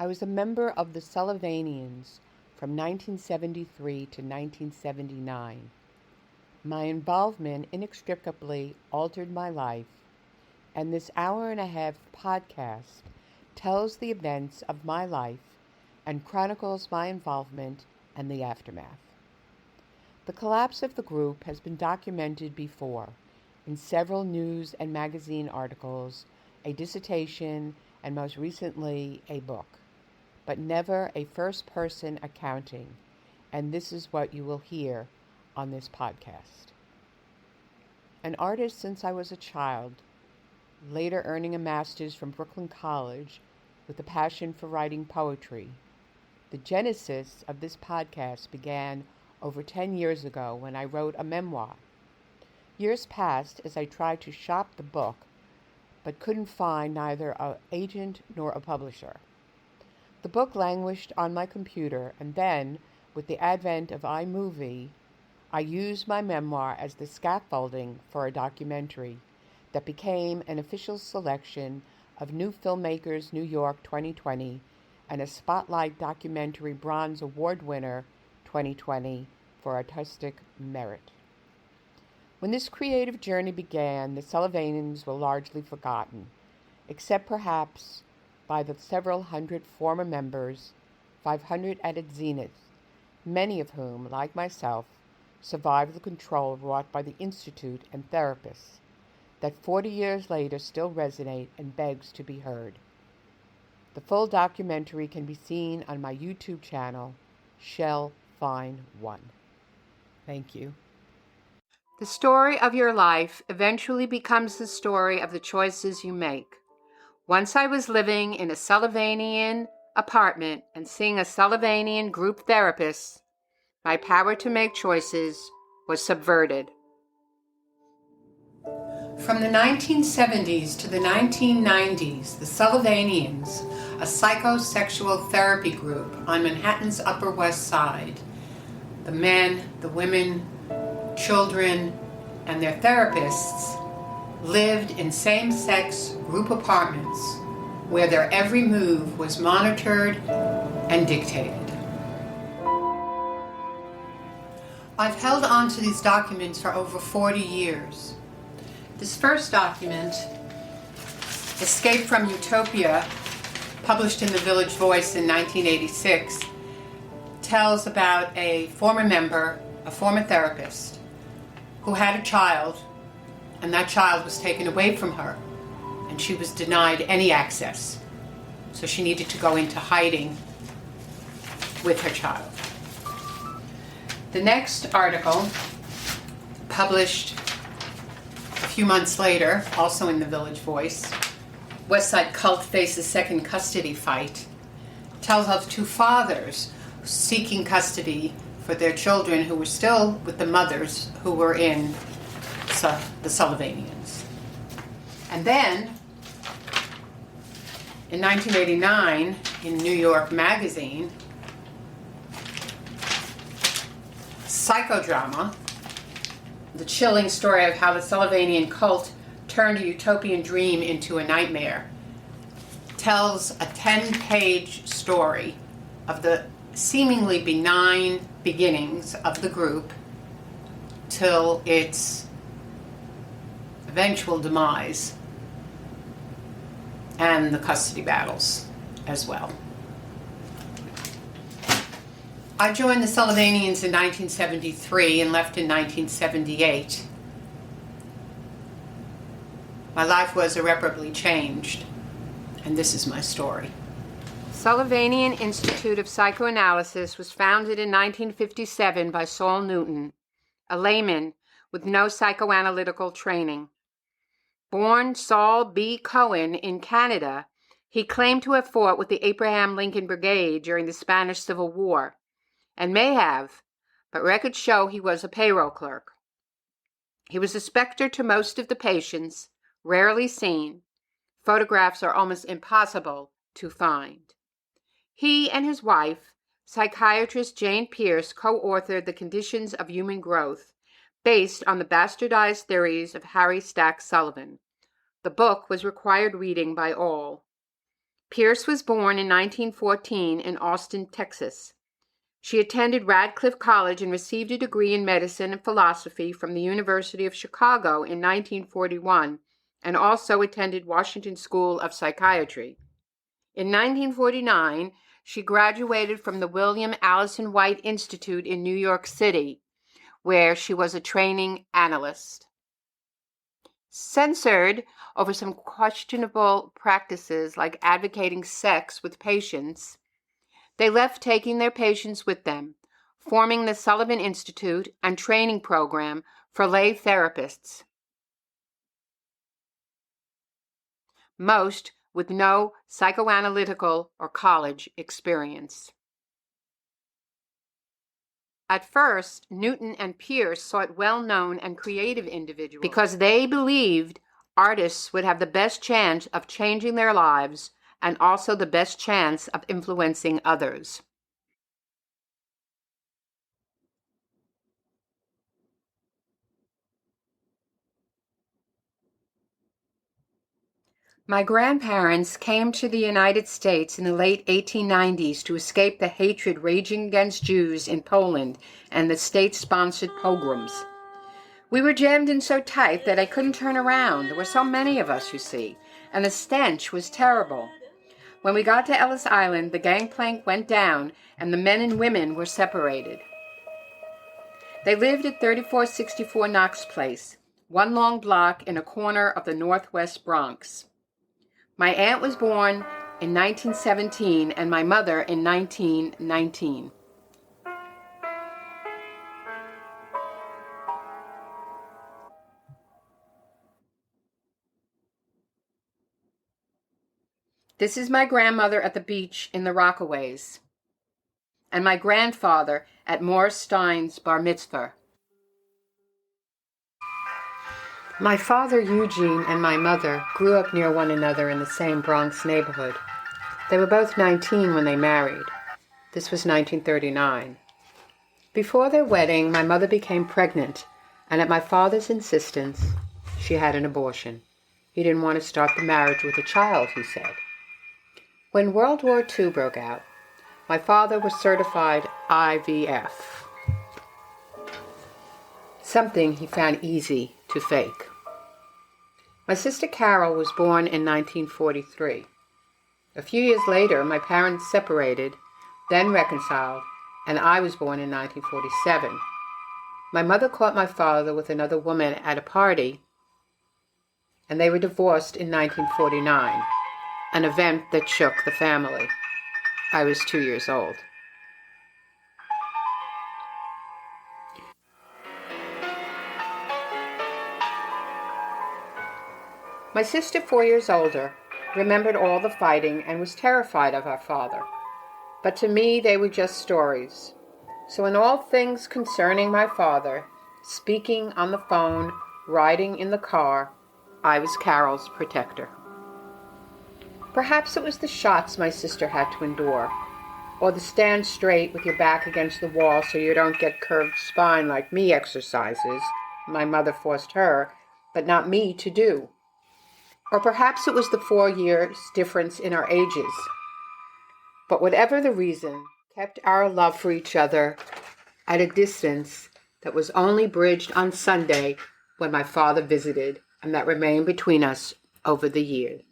I was a member of the Sullivanians from 1973 to 1979. My involvement inextricably altered my life, and this hour-and-a-half podcast tells the events of my life and chronicles my involvement and the aftermath. The collapse of the group has been documented before in several news and magazine articles, a dissertation, and most recently a book, but never a first-person accounting, and this is what you will hear on this podcast. An artist since I was a child, later earning a master's from Brooklyn College with a passion for writing poetry. The genesis of this podcast began over 10 years ago when I wrote a memoir. Years passed as I tried to shop the book, but couldn't find neither an agent nor a publisher. The book languished on my computer, and then, with the advent of iMovie, I used my memoir as the scaffolding for a documentary that became an official selection of New Filmmakers New York 2020 and a Spotlight Documentary Bronze Award winner 2020 for artistic merit. When this creative journey began, the Sullivanians were largely forgotten, except perhaps by the several hundred former members, 500 at its zenith, many of whom, like myself, survived the control wrought by the Institute and therapists that 40 years later still resonate and begs to be heard. The full documentary can be seen on my YouTube channel, Shell Fine One. Thank you. The story of your life eventually becomes the story of the choices you make. Once I was living in a Sullivanian apartment and seeing a Sullivanian group therapist, my power to make choices was subverted. From the 1970s to the 1990s, the Sullivanians, a psychosexual therapy group on Manhattan's Upper West Side, the men, the women, children, and their therapists lived in same-sex group apartments where their every move was monitored and dictated. I've held on to these documents for over 40 years. This first document, Escape from Utopia, published in the Village Voice in 1986, tells about a former member, a former therapist, who had a child, and that child was taken away from her, and she was denied any access. So she needed to go into hiding with her child. The next article, published a few months later, also in the Village Voice, West Side Cult Faces Second Custody Fight, tells of two fathers seeking custody for their children who were still with the mothers who were in the Sullivanians. And then, in 1989, in New York Magazine, Psychodrama, the chilling story of how the Sullivanian cult turned a utopian dream into a nightmare, tells a 10-page story of the seemingly benign beginnings of the group till its eventual demise and the custody battles as well. I joined the Sullivanians in 1973 and left in 1978. My life was irreparably changed, and this is my story. Sullivanian Institute of Psychoanalysis was founded in 1957 by Saul Newton, a layman with no psychoanalytical training. Born Saul B. Cohen in Canada, he claimed to have fought with the Abraham Lincoln Brigade during the Spanish Civil War, and may have, but records show he was a payroll clerk. He was a specter to most of the patients, rarely seen. Photographs are almost impossible to find. He and his wife, psychiatrist Jane Pierce, co-authored The Conditions of Human Growth, based on the bastardized theories of Harry Stack Sullivan. The book was required reading by all. Pierce was born in 1914 in Austin, Texas. She attended Radcliffe College and received a degree in medicine and philosophy from the University of Chicago in 1941, and also attended Washington School of Psychiatry. In 1949, she graduated from the William Allison White Institute in New York City, where she was a training analyst. Censored over some questionable practices like advocating sex with patients, they left taking their patients with them, forming the Sullivanian Institute and training program for lay therapists, most with no psychoanalytical or college experience. At first, Newton and Pierce sought well-known and creative individuals because they believed artists would have the best chance of changing their lives and also the best chance of influencing others. My grandparents came to the United States in the late 1890s to escape the hatred raging against Jews in Poland and the state-sponsored pogroms. We were jammed in so tight that I couldn't turn around. There were so many of us, you see, and the stench was terrible. When we got to Ellis Island, the gangplank went down and the men and women were separated. They lived at 3464 Knox Place, one long block in a corner of the Northwest Bronx. My aunt was born in 1917 and my mother in 1919. This is my grandmother at the beach in the Rockaways, and my grandfather at Morris Stein's bar mitzvah. My father, Eugene, and my mother grew up near one another in the same Bronx neighborhood. They were both 19 when they married. This was 1939. Before their wedding, my mother became pregnant, and at my father's insistence, she had an abortion. He didn't want to start the marriage with a child, he said. When World War II broke out, my father was certified IVF, something he found easy to fake. My sister Carol was born in 1943. A few years later, my parents separated, then reconciled, and I was born in 1947. My mother caught my father with another woman at a party, and they were divorced in 1949, an event that shook the family. I was 2 years old. My sister, 4 years older, remembered all the fighting and was terrified of our father. But to me, they were just stories. So in all things concerning my father, speaking on the phone, riding in the car, I was Carol's protector. Perhaps it was the shots my sister had to endure, or the stand straight with your back against the wall so you don't get curved spine like me exercises my mother forced her, but not me to do. Or perhaps it was the 4 years difference in our ages. But whatever the reason, kept our love for each other at a distance that was only bridged on Sunday when my father visited, and that remained between us over the years.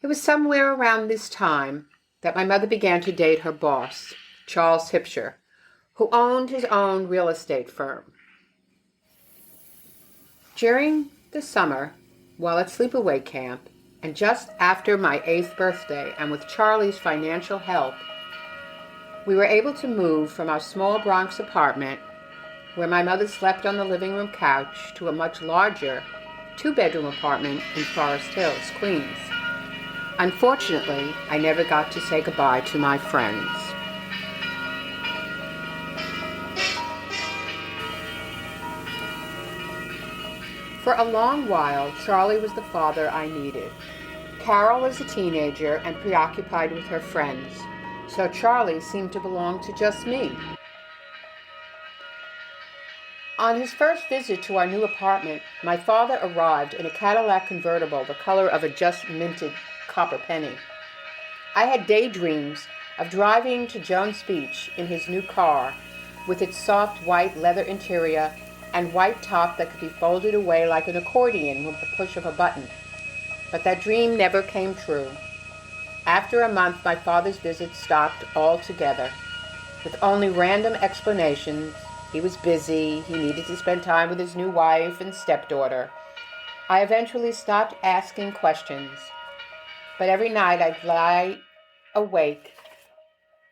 It was somewhere around this time that my mother began to date her boss, Charles Hipsher, who owned his own real estate firm. During the summer, while at sleepaway camp, and just after my 8th birthday, and with Charlie's financial help, we were able to move from our small Bronx apartment, where my mother slept on the living room couch, to a much larger 2-bedroom apartment in Forest Hills, Queens. Unfortunately, I never got to say goodbye to my friends. For a long while, Charlie was the father I needed. Carol was a teenager and preoccupied with her friends, so Charlie seemed to belong to just me. On his first visit to our new apartment, my father arrived in a Cadillac convertible the color of a just minted copper penny. I had daydreams of driving to Jones Beach in his new car with its soft white leather interior and white top that could be folded away like an accordion with the push of a button. But that dream never came true. After a month, my father's visit stopped altogether, with only random explanations. He was busy, he needed to spend time with his new wife and stepdaughter. I eventually stopped asking questions, but every night I'd lie awake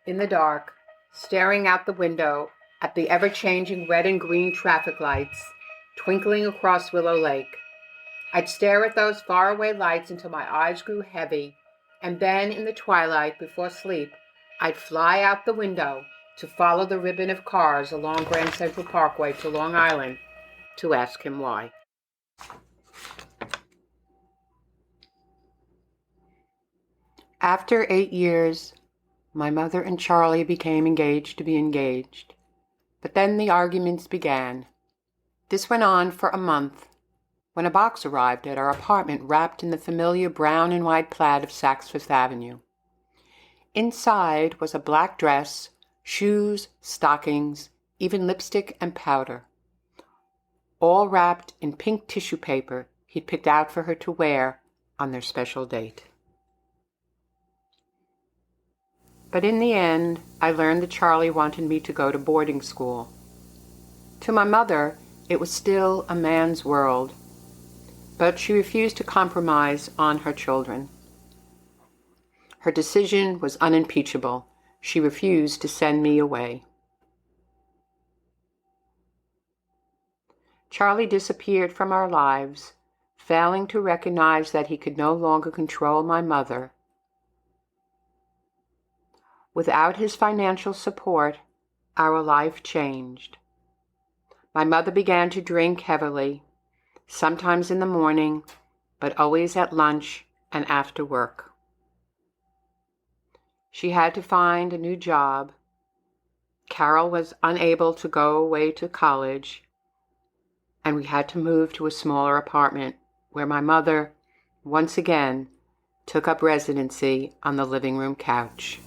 in the dark, staring out the window at the ever-changing red and green traffic lights twinkling across Willow Lake. I'd stare at those faraway lights until my eyes grew heavy, and then in the twilight before sleep, I'd fly out the window to follow the ribbon of cars along Grand Central Parkway to Long Island to ask him why. After 8 years, my mother and Charlie became engaged to be engaged. But then the arguments began. This went on for a month, when a box arrived at our apartment wrapped in the familiar brown and white plaid of Saks Fifth Avenue. Inside was a black dress, shoes, stockings, even lipstick and powder, all wrapped in pink tissue paper he'd picked out for her to wear on their special date. But in the end, I learned that Charlie wanted me to go to boarding school. To my mother, it was still a man's world, but she refused to compromise on her children. Her decision was unimpeachable. She refused to send me away. Charlie disappeared from our lives, failing to recognize that he could no longer control my mother. Without his financial support, our life changed. My mother began to drink heavily, sometimes in the morning, but always at lunch and after work. She had to find a new job. Carol was unable to go away to college, and we had to move to a smaller apartment where my mother, once again, took up residency on the living room couch.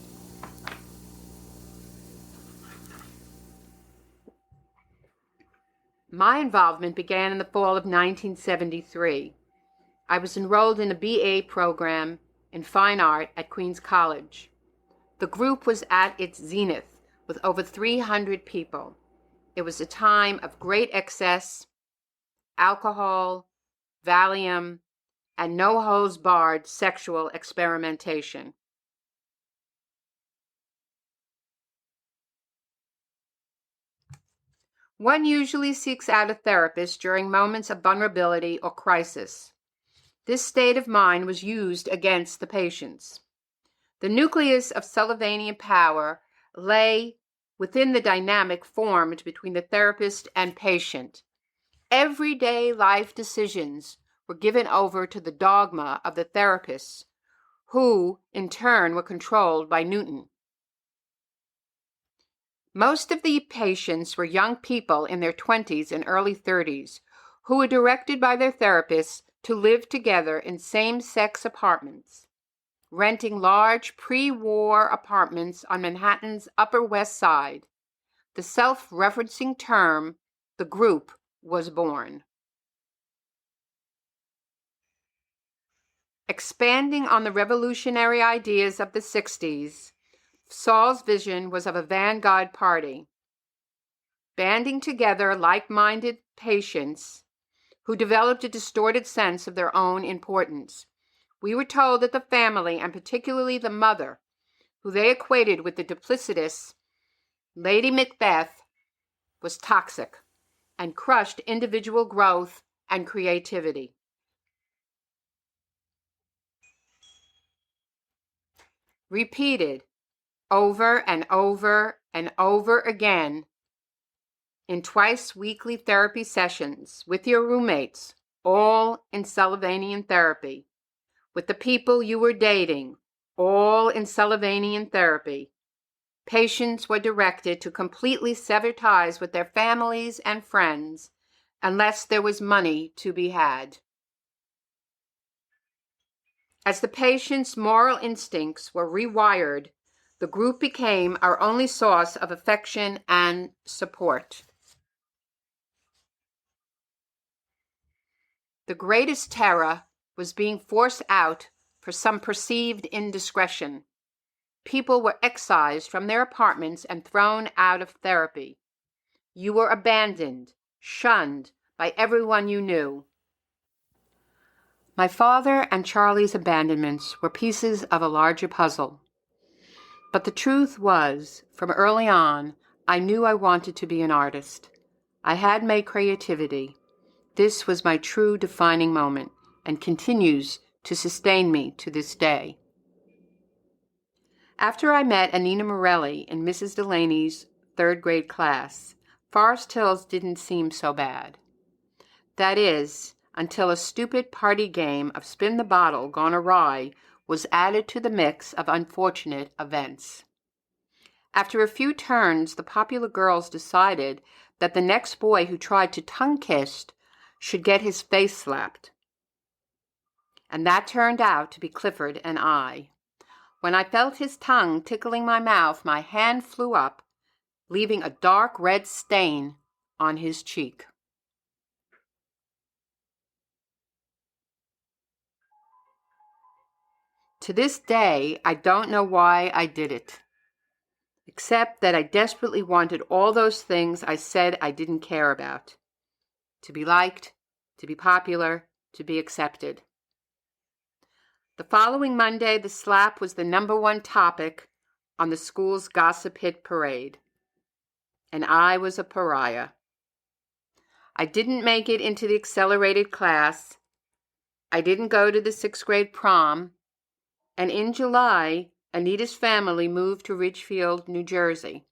My involvement began in the fall of 1973. I was enrolled in a BA program in fine art at Queens College. The group was at its zenith with over 300 people. It was a time of great excess, alcohol, Valium, and no-holds-barred sexual experimentation. One usually seeks out a therapist during moments of vulnerability or crisis. This state of mind was used against the patients. The nucleus of Sullivanian power lay within the dynamic formed between the therapist and patient. Everyday life decisions were given over to the dogma of the therapists, who, in turn, were controlled by Newton. Most of the patients were young people in their 20s and early 30s who were directed by their therapists to live together in same-sex apartments, renting large pre-war apartments on Manhattan's Upper West Side. The self-referencing term, the group, was born. Expanding on the revolutionary ideas of the 60s, Saul's vision was of a vanguard party, banding together like-minded patients who developed a distorted sense of their own importance. We were told that the family, and particularly the mother, who they equated with the duplicitous Lady Macbeth, was toxic and crushed individual growth and creativity. Repeated over and over and over again in twice-weekly therapy sessions with your roommates, all in Sullivanian therapy, with the people you were dating, all in Sullivanian therapy, Patients were directed to completely sever ties with their families and friends unless there was money to be had. As the patient's moral instincts were rewired, the group became our only source of affection and support. The greatest terror was being forced out for some perceived indiscretion. People were excised from their apartments and thrown out of therapy. You were abandoned, shunned by everyone you knew. My father and Charlie's abandonments were pieces of a larger puzzle. But the truth was, from early on, I knew I wanted to be an artist. I had my creativity. This was my true defining moment and continues to sustain me to this day. After I met Anina Morelli in Mrs. Delaney's third grade class, Forest Hills didn't seem so bad. That is, until a stupid party game of spin the bottle gone awry was added to the mix of unfortunate events. After a few turns, the popular girls decided that the next boy who tried to tongue kiss should get his face slapped. And that turned out to be Clifford and I. When I felt his tongue tickling my mouth, my hand flew up, leaving a dark red stain on his cheek. To this day, I don't know why I did it, except that I desperately wanted all those things I said I didn't care about. To be liked, to be popular, to be accepted. The following Monday, the slap was the #1 topic on the school's gossip hit parade. And I was a pariah. I didn't make it into the accelerated class. I didn't go to the 6th grade prom. And in July, Anita's family moved to Ridgefield, New Jersey.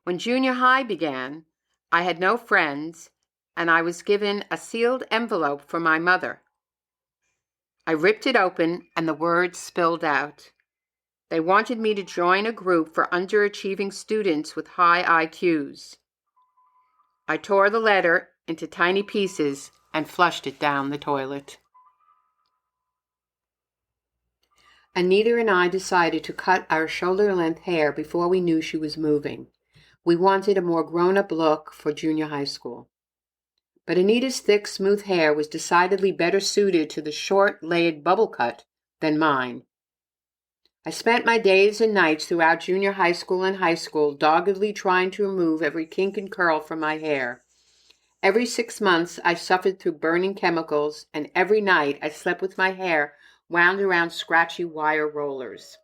When junior high began, I had no friends, and I was given a sealed envelope from my mother. I ripped it open, and the words spilled out. They wanted me to join a group for underachieving students with high IQs. I tore the letter into tiny pieces and flushed it down the toilet. Anita and I decided to cut our shoulder-length hair before we knew she was moving. We wanted a more grown-up look for junior high school. But Anita's thick, smooth hair was decidedly better suited to the short, laid bubble cut than mine. I spent my days and nights throughout junior high school and high school doggedly trying to remove every kink and curl from my hair. Every 6 months I suffered through burning chemicals, and every night I slept with my hair wound around scratchy wire rollers.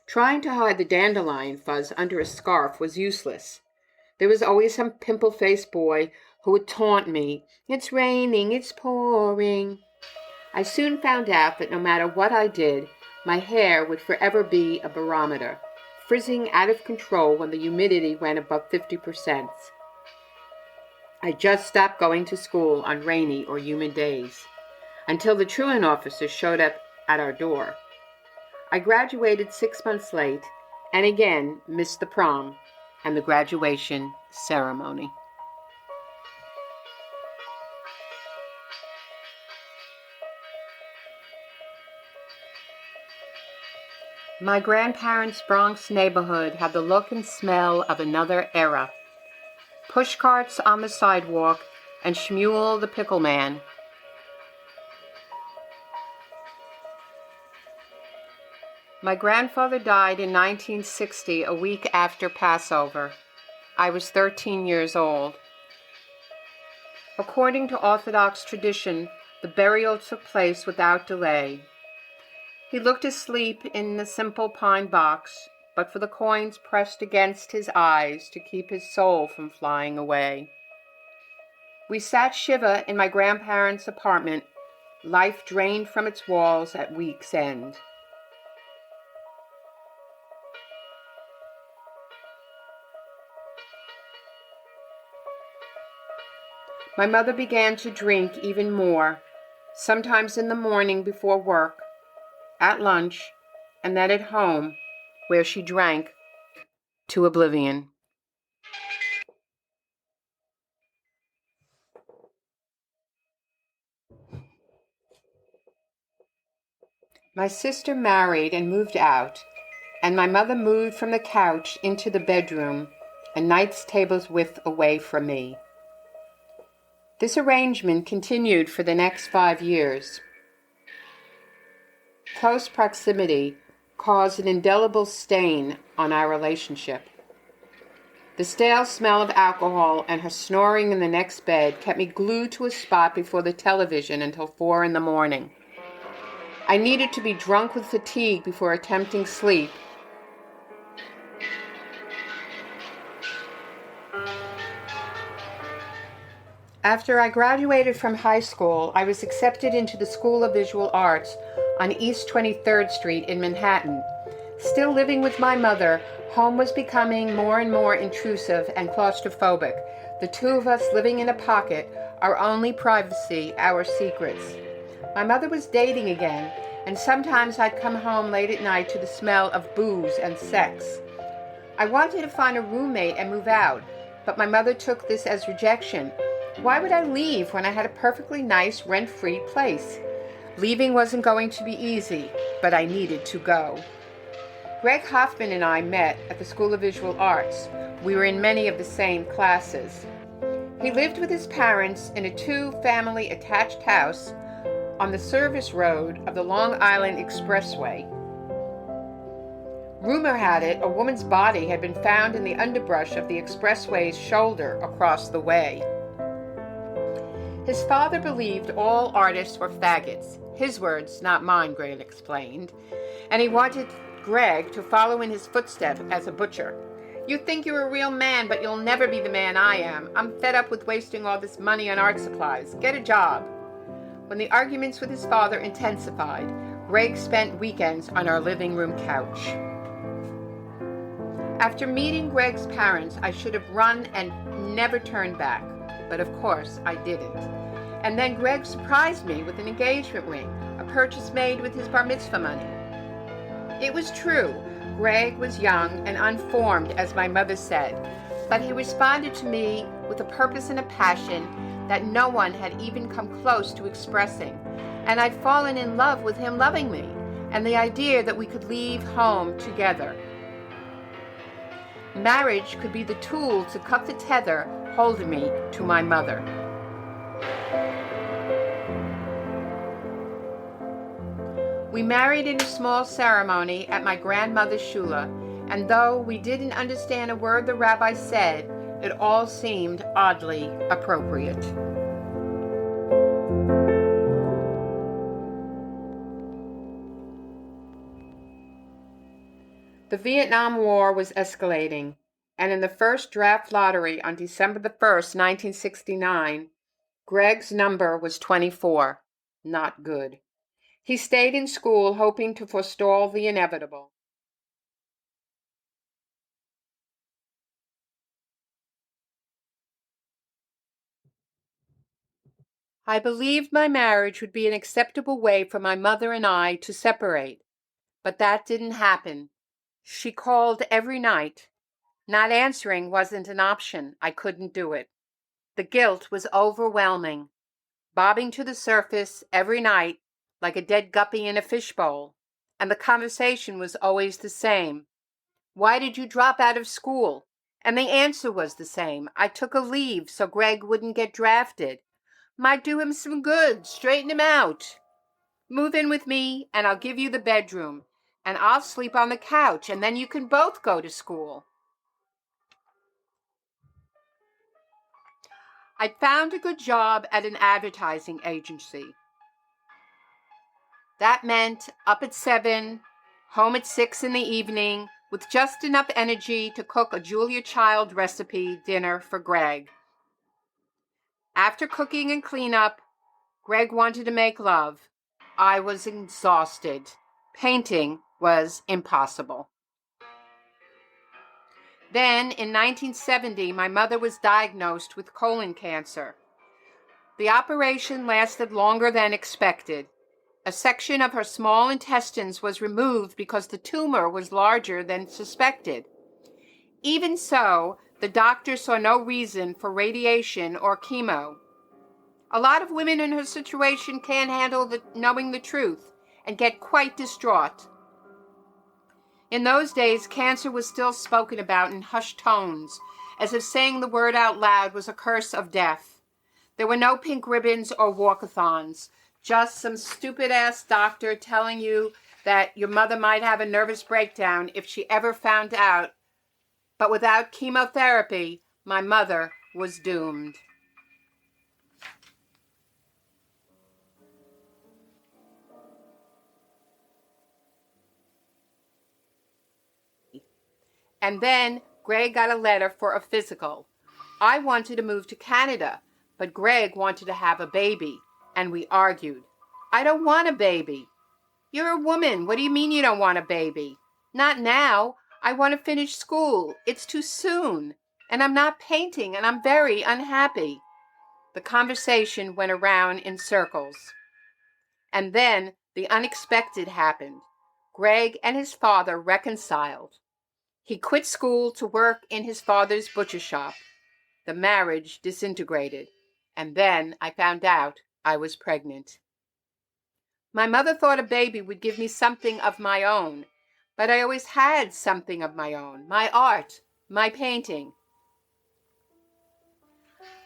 Trying to hide the dandelion fuzz under a scarf was useless. There was always some pimple-faced boy who would taunt me, "It's raining, it's pouring." I soon found out that no matter what I did, my hair would forever be a barometer, frizzing out of control when the humidity went above 50%. I just stopped going to school on rainy or humid days, until the truant officer showed up at our door. I graduated 6 months late, and again missed the prom and the graduation ceremony. My grandparents' Bronx neighborhood had the look and smell of another era. Pushcarts on the sidewalk and Shmuel the pickle man. My grandfather died in 1960, a week after Passover. I was 13 years old. According to Orthodox tradition, the burial took place without delay. He looked asleep in the simple pine box, but for the coins pressed against his eyes to keep his soul from flying away. We sat shiva in my grandparents' apartment, life drained from its walls at week's end. My mother began to drink even more, sometimes in the morning before work, at lunch, and then at home, where she drank to oblivion. My sister married and moved out, and my mother moved from the couch into the bedroom, a night's table's width away from me. This arrangement continued for the next 5 years. Close proximity caused an indelible stain on our relationship. The stale smell of alcohol and her snoring in the next bed kept me glued to a spot before the television until 4 in the morning. I needed to be drunk with fatigue before attempting sleep. After I graduated from high school, I was accepted into the School of Visual Arts on East 23rd Street in Manhattan. Still living with my mother, home was becoming more and more intrusive and claustrophobic. The two of us living in a pocket, our only privacy, our secrets. My mother was dating again, and sometimes I'd come home late at night to the smell of booze and sex. I wanted to find a roommate and move out, but my mother took this as rejection. Why would I leave when I had a perfectly nice rent-free place? Leaving wasn't going to be easy, but I needed to go. Greg Hoffman and I met at the School of Visual Arts. We were in many of the same classes. He lived with his parents in a 2-family attached house on the service road of the Long Island Expressway. Rumor had it a woman's body had been found in the underbrush of the expressway's shoulder across the way. His father believed all artists were faggots. His words, not mine, Greg explained. And he wanted Greg to follow in his footsteps as a butcher. You think you're a real man, but you'll never be the man I am. I'm fed up with wasting all this money on art supplies. Get a job. When the arguments with his father intensified, Greg spent weekends on our living room couch. After meeting Greg's parents, I should have run and never turned back. But of course, I didn't. And then Greg surprised me with an engagement ring, a purchase made with his bar mitzvah money. It was true. Greg was young and unformed, as my mother said, but he responded to me with a purpose and a passion that no one had even come close to expressing. And I'd fallen in love with him loving me, and the idea that we could leave home together. Marriage could be the tool to cut the tether holding me to my mother. We married in a small ceremony at my grandmother's shula, and though we didn't understand a word the rabbi said, it all seemed oddly appropriate. The Vietnam War was escalating, and in the first draft lottery on December the 1st, 1969, Greg's number was 24. Not good. He stayed in school hoping to forestall the inevitable. I believed my marriage would be an acceptable way for my mother and I to separate, but that didn't happen. She called every night. Not answering wasn't an option. I couldn't do it. The guilt was overwhelming, bobbing to the surface every night like a dead guppy in a fishbowl, and the conversation was always the same. Why did you drop out of school? And the answer was the same. I took a leave so Greg wouldn't get drafted. Might do him some good, straighten him out. Move in with me and I'll give you the bedroom, and I'll sleep on the couch, and then you can both go to school. I found a good job at an advertising agency. That meant up at 7, home at 6 in the evening, with just enough energy to cook a Julia Child recipe dinner for Greg. After cooking and cleanup, Greg wanted to make love. I was exhausted. Painting was impossible. Then, in 1970, my mother was diagnosed with colon cancer. The operation lasted longer than expected. A section of her small intestines was removed because the tumor was larger than suspected. Even so, the doctor saw no reason for radiation or chemo. A lot of women in her situation can't handle knowing the truth and get quite distraught. In those days, cancer was still spoken about in hushed tones, as if saying the word out loud was a curse of death. There were no pink ribbons or walkathons, just some stupid-ass doctor telling you that your mother might have a nervous breakdown if she ever found out. But without chemotherapy, my mother was doomed. And then Greg got a letter for a physical. I wanted to move to Canada, but Greg wanted to have a baby, and we argued. I don't want a baby. You're a woman. What do you mean you don't want a baby? Not now. I want to finish school. It's too soon. And I'm not painting, and I'm very unhappy. The conversation went around in circles. And then the unexpected happened. Greg and his father reconciled. He quit school to work in his father's butcher shop. The marriage disintegrated. And then I found out I was pregnant. My mother thought a baby would give me something of my own, but I always had something of my own, my art, my painting.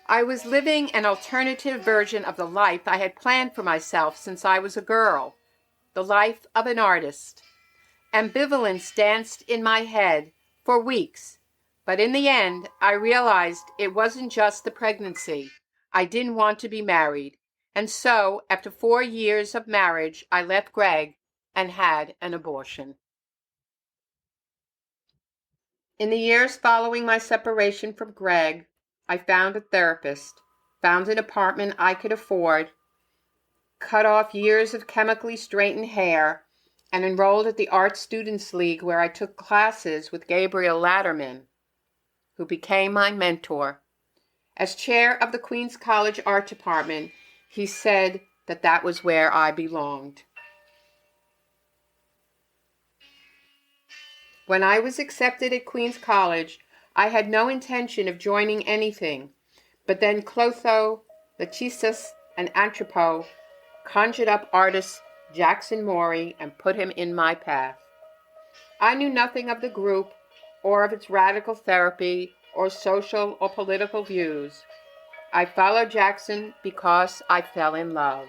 I was living an alternative version of the life I had planned for myself since I was a girl, the life of an artist. Ambivalence danced in my head for weeks, but in the end, I realized it wasn't just the pregnancy. I didn't want to be married. And so, after 4 years of marriage, I left Greg and had an abortion. In the years following my separation from Greg, I found a therapist, found an apartment I could afford, cut off years of chemically straightened hair, and enrolled at the Art Students League, where I took classes with Gabriel Latterman, who became my mentor. As chair of the Queens College Art Department, he said that was where I belonged. When I was accepted at Queens College, I had no intention of joining anything, but then Clotho, Lachesis, and Anthropo conjured up artist Jackson Morey and put him in my path. I knew nothing of the group or of its radical therapy or social or political views. I followed Jackson because I fell in love.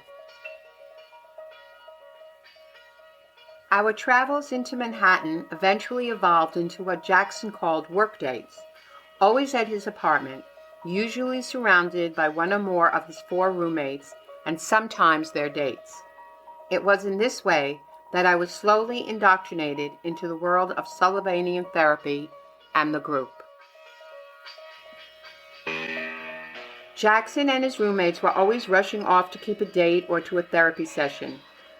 Our travels into Manhattan eventually evolved into what Jackson called work dates, always at his apartment, usually surrounded by one or more of his 4 roommates and sometimes their dates. It was in this way that I was slowly indoctrinated into the world of Sullivanian therapy and the group. Jackson and his roommates were always rushing off to keep a date or to a therapy session.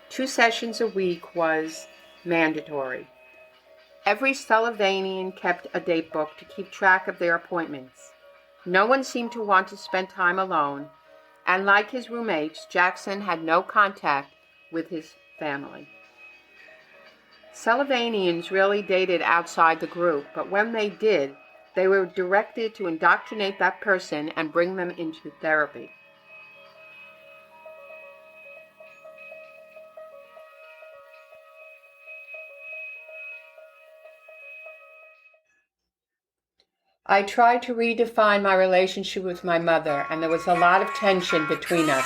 2 sessions a week was mandatory. Every Sullivanian kept a date book to keep track of their appointments. No one seemed to want to spend time alone, and like his roommates, Jackson had no contact with his family. Sullivanians rarely dated outside the group, but when they did, they were directed to indoctrinate that person and bring them into therapy. I tried to redefine my relationship with my mother, and there was a lot of tension between us.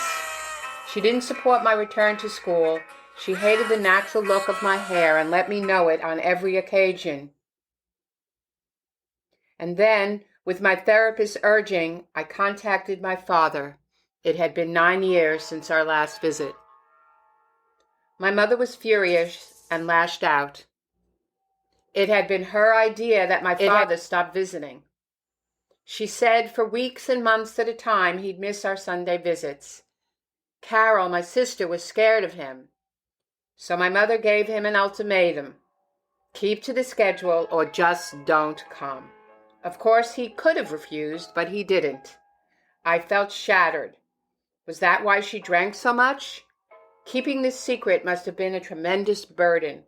She didn't support my return to school. She hated the natural look of my hair and let me know it on every occasion. And then, with my therapist's urging, I contacted my father. It had been 9 years since our last visit. My mother was furious and lashed out. It had been her idea that my father stop visiting. She said for weeks and months at a time he'd miss our Sunday visits. Carol, my sister, was scared of him. So my mother gave him an ultimatum. Keep to the schedule or just don't come. Of course, he could have refused, but he didn't. I felt shattered. Was that why she drank so much? Keeping this secret must have been a tremendous burden.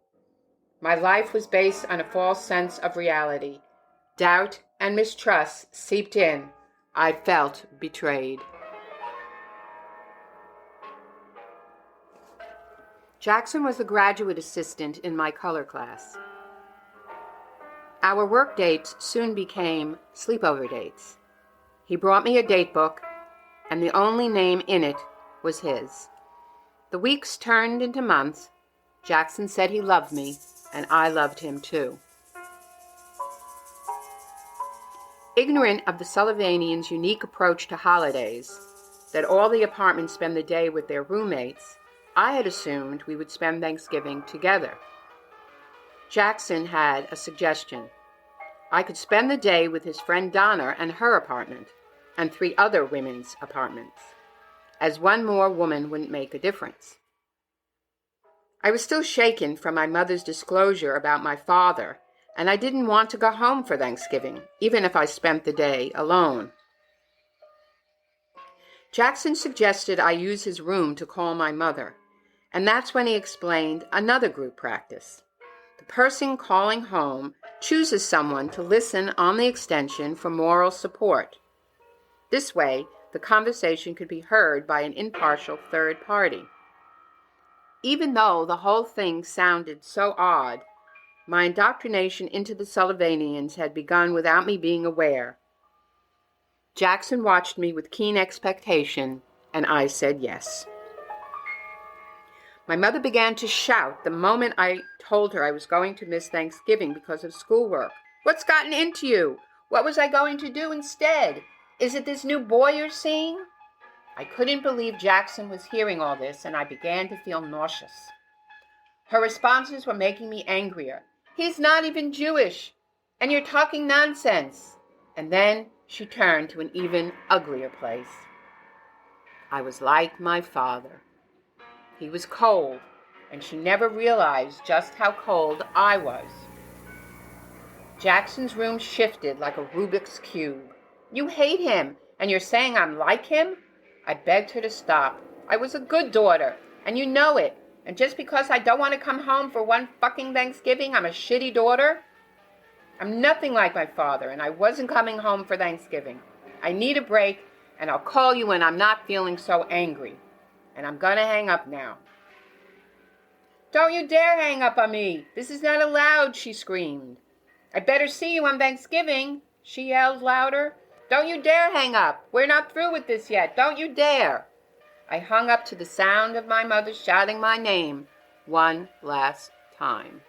My life was based on a false sense of reality. Doubt and mistrust seeped in. I felt betrayed. Jackson was a graduate assistant in my color class. Our work dates soon became sleepover dates. He brought me a date book, and the only name in it was his. The weeks turned into months. Jackson said he loved me, and I loved him too. Ignorant of the Sullivanians' unique approach to holidays, that all the apartments spend the day with their roommates, I had assumed we would spend Thanksgiving together. Jackson had a suggestion. I could spend the day with his friend Donna and her apartment, and 3 other women's apartments, as one more woman wouldn't make a difference. I was still shaken from my mother's disclosure about my father, and I didn't want to go home for Thanksgiving, even if I spent the day alone. Jackson suggested I use his room to call my mother, and that's when he explained another group practice. The person calling home chooses someone to listen on the extension for moral support. This way, the conversation could be heard by an impartial third party. Even though the whole thing sounded so odd, my indoctrination into the Sullivanians had begun without me being aware. Jackson watched me with keen expectation, and I said yes. My mother began to shout the moment I told her I was going to miss Thanksgiving because of schoolwork. "What's gotten into you? What was I going to do instead? Is it this new boy you're seeing?" I couldn't believe Jackson was hearing all this, and I began to feel nauseous. Her responses were making me angrier. "He's not even Jewish, and you're talking nonsense." And then she turned to an even uglier place. I was like my father. He was cold, and she never realized just how cold I was. Jackson's room shifted like a Rubik's Cube. "You hate him, and you're saying I'm like him?" I begged her to stop. "I was a good daughter, and you know it. And just because I don't want to come home for one fucking Thanksgiving, I'm a shitty daughter? I'm nothing like my father, and I wasn't coming home for Thanksgiving. I need a break, and I'll call you when I'm not feeling so angry. And I'm gonna hang up now." "Don't you dare hang up on me! This is not allowed," she screamed. "I better see you on Thanksgiving," she yelled louder. "Don't you dare hang up! We're not through with this yet! Don't you dare!" I hung up to the sound of my mother shouting my name one last time.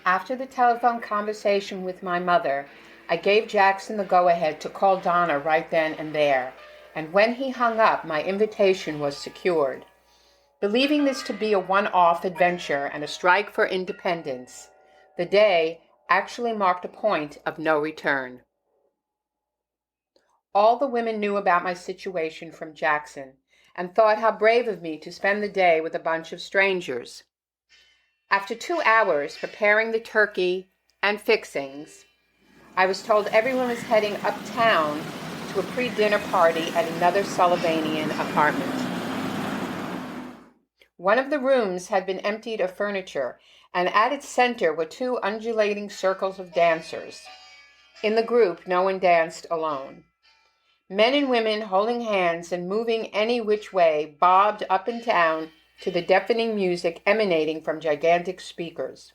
After the telephone conversation with my mother, I gave Jackson the go-ahead to call Donna right then and there, and when he hung up, my invitation was secured. Believing this to be a one-off adventure and a strike for independence, the day actually marked a point of no return. All the women knew about my situation from Jackson and thought how brave of me to spend the day with a bunch of strangers. After 2 hours preparing the turkey and fixings, I was told everyone was heading uptown to a pre-dinner party at another Sullivanian apartment. One of the rooms had been emptied of furniture, and at its center were 2 undulating circles of dancers. In the group, no one danced alone. Men and women holding hands and moving any which way bobbed up and down to the deafening music emanating from gigantic speakers.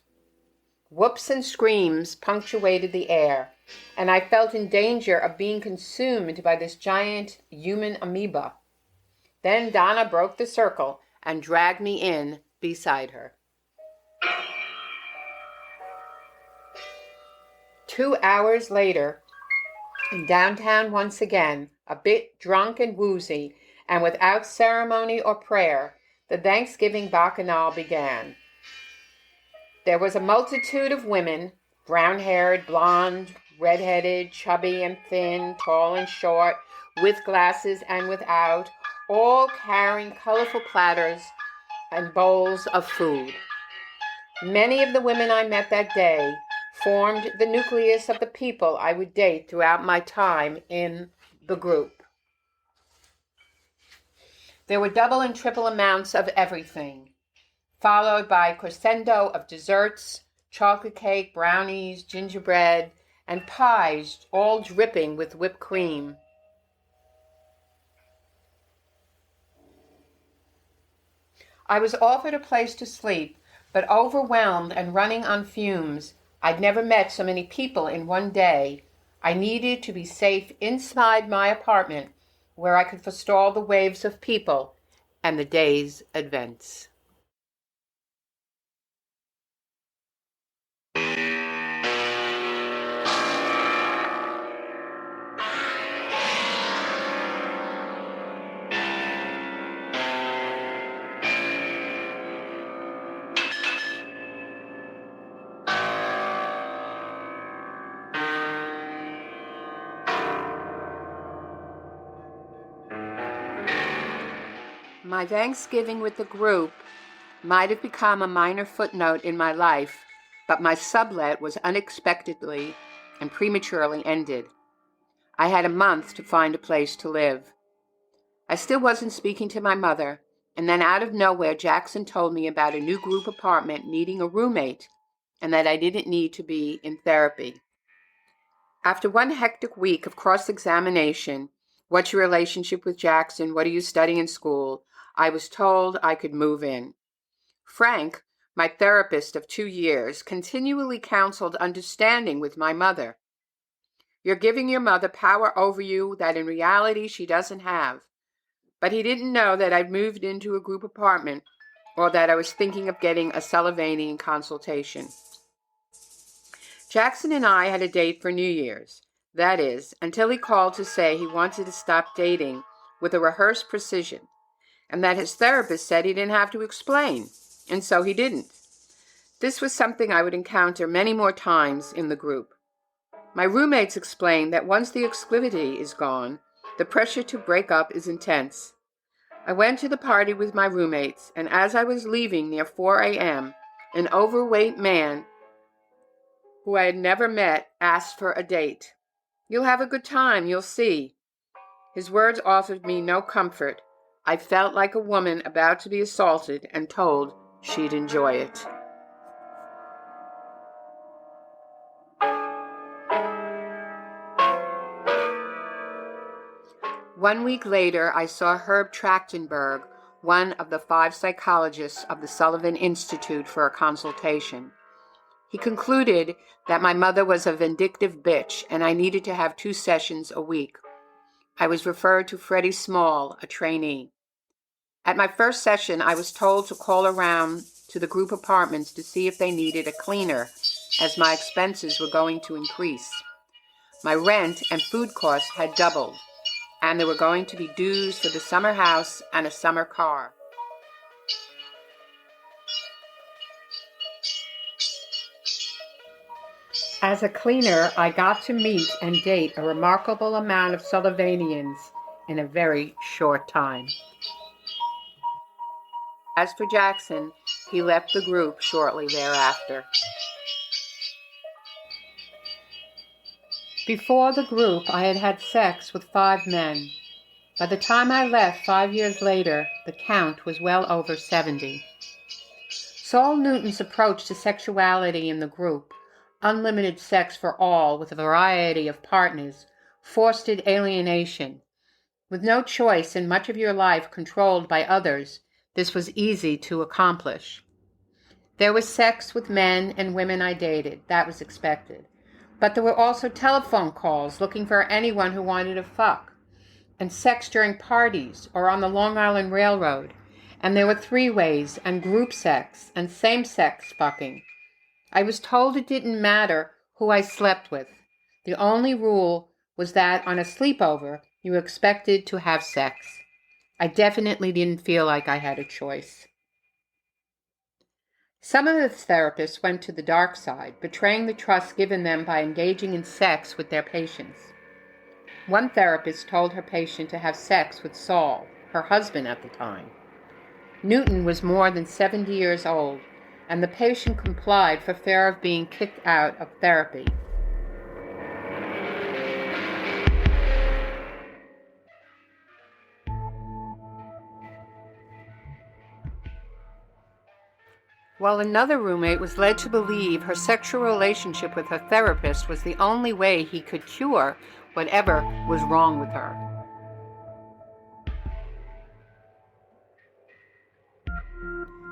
Whoops and screams punctuated the air, and I felt in danger of being consumed by this giant human amoeba. Then Donna broke the circle and dragged me in beside her. 2 hours later, in downtown once again, a bit drunk and woozy, and without ceremony or prayer, the Thanksgiving bacchanal began. There was a multitude of women, brown-haired, blonde, red-headed, chubby and thin, tall and short, with glasses and without, all carrying colorful platters and bowls of food. Many of the women I met that day formed the nucleus of the people I would date throughout my time in the group. There were double and triple amounts of everything, followed by a crescendo of desserts, chocolate cake, brownies, gingerbread, and pies, all dripping with whipped cream. I was offered a place to sleep, but overwhelmed and running on fumes. I'd never met so many people in one day. I needed to be safe inside my apartment, where I could forestall the waves of people and the day's events. My Thanksgiving with the group might have become a minor footnote in my life, but my sublet was unexpectedly and prematurely ended. I had a month to find a place to live. I still wasn't speaking to my mother, and then out of nowhere Jackson told me about a new group apartment needing a roommate and that I didn't need to be in therapy. After one hectic week of cross-examination, what's your relationship with Jackson, what are you studying in school, I was told I could move in. Frank, my therapist of 2 years, continually counseled understanding with my mother. You're giving your mother power over you that in reality she doesn't have. But he didn't know that I'd moved into a group apartment or that I was thinking of getting a Sullivanian consultation. Jackson and I had a date for New Year's. That is, until he called to say he wanted to stop dating with a rehearsed precision, and that his therapist said he didn't have to explain, and so he didn't. This was something I would encounter many more times in the group. My roommates explained that once the exclusivity is gone, the pressure to break up is intense. I went to the party with my roommates, and as I was leaving near 4 a.m., an overweight man who I had never met asked for a date. You'll have a good time, you'll see. His words offered me no comfort. I felt like a woman about to be assaulted and told she'd enjoy it. One week later, I saw Herb Trachtenberg, one of the 5 psychologists of the Sullivanian Institute, for a consultation. He concluded that my mother was a vindictive bitch and I needed to have 2 sessions a week. I was referred to Freddie Small, a trainee. At my first session, I was told to call around to the group apartments to see if they needed a cleaner, as my expenses were going to increase. My rent and food costs had doubled, and there were going to be dues for the summer house and a summer car. As a cleaner, I got to meet and date a remarkable amount of Sullivanians in a very short time. As for Jackson, he left the group shortly thereafter. Before the group, I had had sex with 5 men. By the time I left 5 years later, the count was well over 70. Saul Newton's approach to sexuality in the group, unlimited sex for all with a variety of partners, fostered alienation. With no choice and much of your life controlled by others, this was easy to accomplish. There was sex with men and women I dated. That was expected. But there were also telephone calls looking for anyone who wanted to fuck, and sex during parties or on the Long Island Railroad. And there were 3-ways and group sex and same-sex fucking. I was told it didn't matter who I slept with. The only rule was that on a sleepover, you were expected to have sex. I definitely didn't feel like I had a choice. Some of the therapists went to the dark side, betraying the trust given them by engaging in sex with their patients. One therapist told her patient to have sex with Saul, her husband at the time. Newton was more than 70 years old, and the patient complied for fear of being kicked out of therapy. While another roommate was led to believe her sexual relationship with her therapist was the only way he could cure whatever was wrong with her.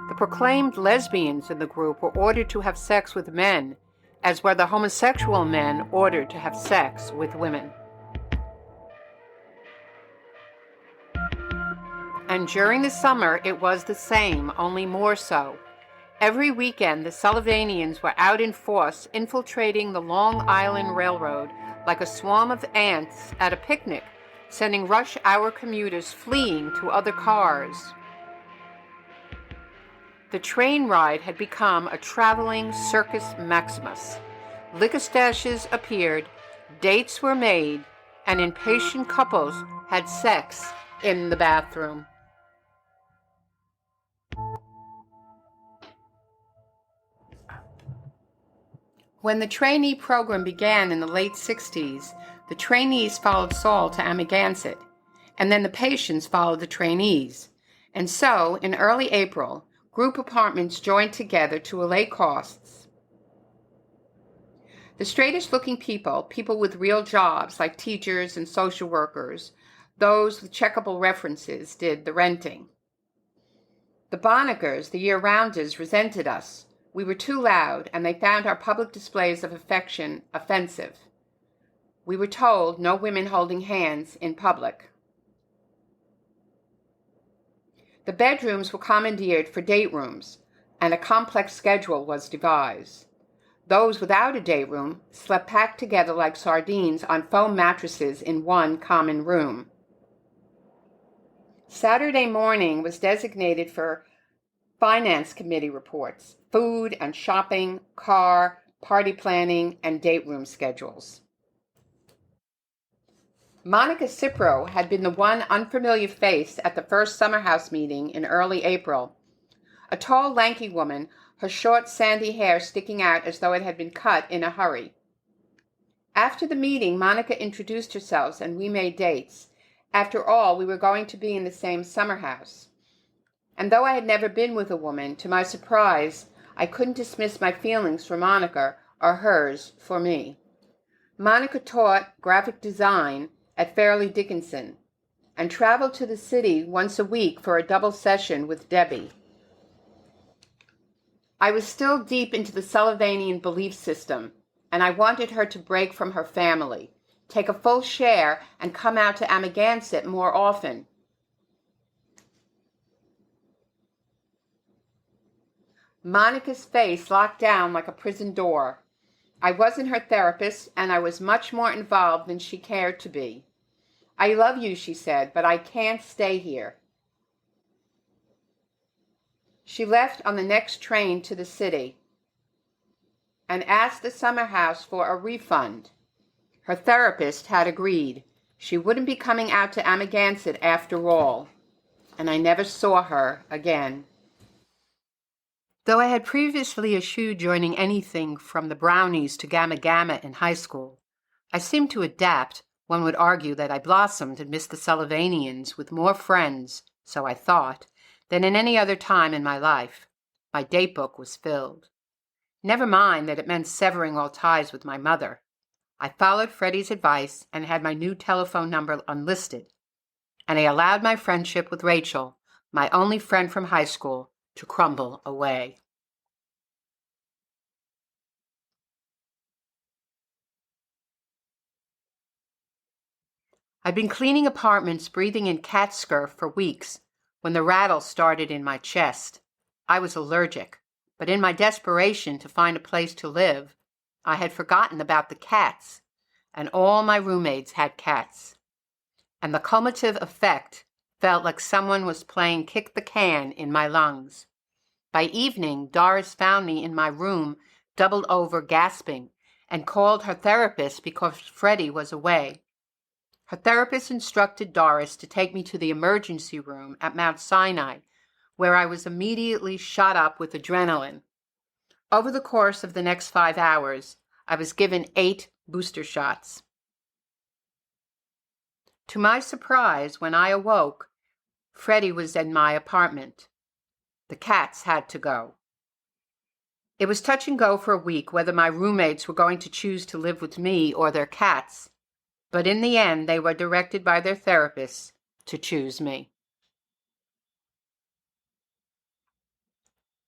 The proclaimed lesbians in the group were ordered to have sex with men, as were the homosexual men ordered to have sex with women. And during the summer, it was the same, only more so. Every weekend, the Sullivanians were out in force, infiltrating the Long Island Railroad like a swarm of ants at a picnic, sending rush hour commuters fleeing to other cars. The train ride had become a traveling circus maximus. Liquor stashes appeared, dates were made, and impatient couples had sex in the bathroom. When the trainee program began in the late 60s, the trainees followed Saul to Amagansett, and then the patients followed the trainees. And so, in early April, group apartments joined together to allay costs. The straightest-looking people with real jobs like teachers and social workers, those with checkable references, did the renting. The Bonnickers, the year-rounders, resented us. We were too loud, and they found our public displays of affection offensive. We were told no women holding hands in public. The bedrooms were commandeered for date rooms, and a complex schedule was devised. Those without a day room slept packed together like sardines on foam mattresses in one common room. Saturday morning was designated for finance committee reports, food and shopping, car, party planning, and date room schedules. Monica Cipro had been the one unfamiliar face at the first summer house meeting in early April. A tall, lanky woman, her short, sandy hair sticking out as though it had been cut in a hurry. After the meeting, Monica introduced herself and we made dates. After all, we were going to be in the same summer house. And though I had never been with a woman, to my surprise, I couldn't dismiss my feelings for Monica or hers for me. Monica taught graphic design at Fairleigh Dickinson and traveled to the city once a week for a double session with Debbie. I was still deep into the Sullivanian belief system, and I wanted her to break from her family, take a full share, and come out to Amagansett more often. Monica's face locked down like a prison door. I wasn't her therapist, and I was much more involved than she cared to be. I love you, she said, but I can't stay here. She left on the next train to the city and asked the summer house for a refund. Her therapist had agreed. She wouldn't be coming out to Amagansett after all, and I never saw her again. Though I had previously eschewed joining anything from the Brownies to Gamma Gamma in high school, I seemed to adapt. One would argue that I blossomed amidst the Sullivanians with more friends, so I thought, than in any other time in my life. My date book was filled. Never mind that it meant severing all ties with my mother. I followed Freddie's advice and had my new telephone number unlisted, and I allowed my friendship with Rachel, my only friend from high school, to crumble away. I'd been cleaning apartments, breathing in cat scurf for weeks, when the rattle started in my chest. I was allergic, but in my desperation to find a place to live, I had forgotten about the cats, and all my roommates had cats. And the cumulative effect felt like someone was playing kick the can in my lungs. By evening, Doris found me in my room, doubled over, gasping, and called her therapist because Freddie was away. Her therapist instructed Doris to take me to the emergency room at Mount Sinai, where I was immediately shot up with adrenaline. Over the course of the next 5 hours, I was given 8 booster shots. To my surprise, when I awoke, Freddie was in my apartment. The cats had to go. It was touch and go for a week whether my roommates were going to choose to live with me or their cats, but in the end they were directed by their therapists to choose me.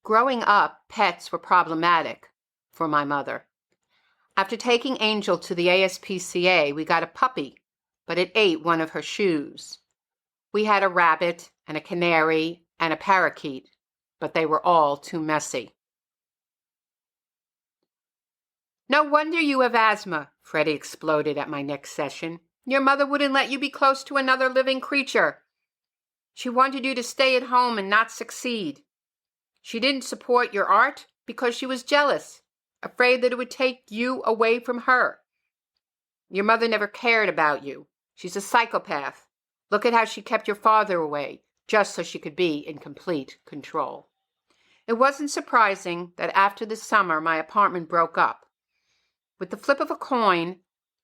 Growing up, pets were problematic for my mother. After taking Angel to the ASPCA, we got a puppy, but it ate one of her shoes. We had a rabbit and a canary and a parakeet, but they were all too messy. "No wonder you have asthma," Freddie exploded at my next session. "Your mother wouldn't let you be close to another living creature. She wanted you to stay at home and not succeed. She didn't support your art because she was jealous, afraid that it would take you away from her. Your mother never cared about you. She's a psychopath. Look at how she kept your father away, just so she could be in complete control." It wasn't surprising that after the summer my apartment broke up. With the flip of a coin,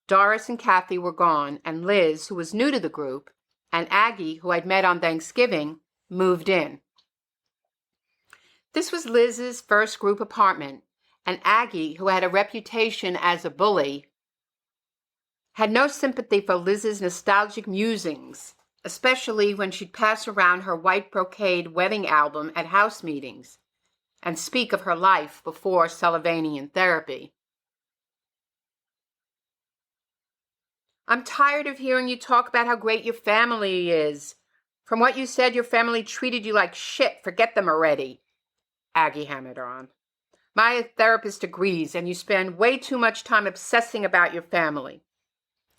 Doris and Kathy were gone, and Liz, who was new to the group, and Aggie, who I'd met on Thanksgiving, moved in. This was Liz's first group apartment, and Aggie, who had a reputation as a bully, had no sympathy for Liz's nostalgic musings, especially when she'd pass around her white brocade wedding album at house meetings and speak of her life before Sullivanian therapy. "I'm tired of hearing you talk about how great your family is. From what you said, your family treated you like shit. Forget them already," Aggie hammered on. "My therapist agrees, and you spend way too much time obsessing about your family.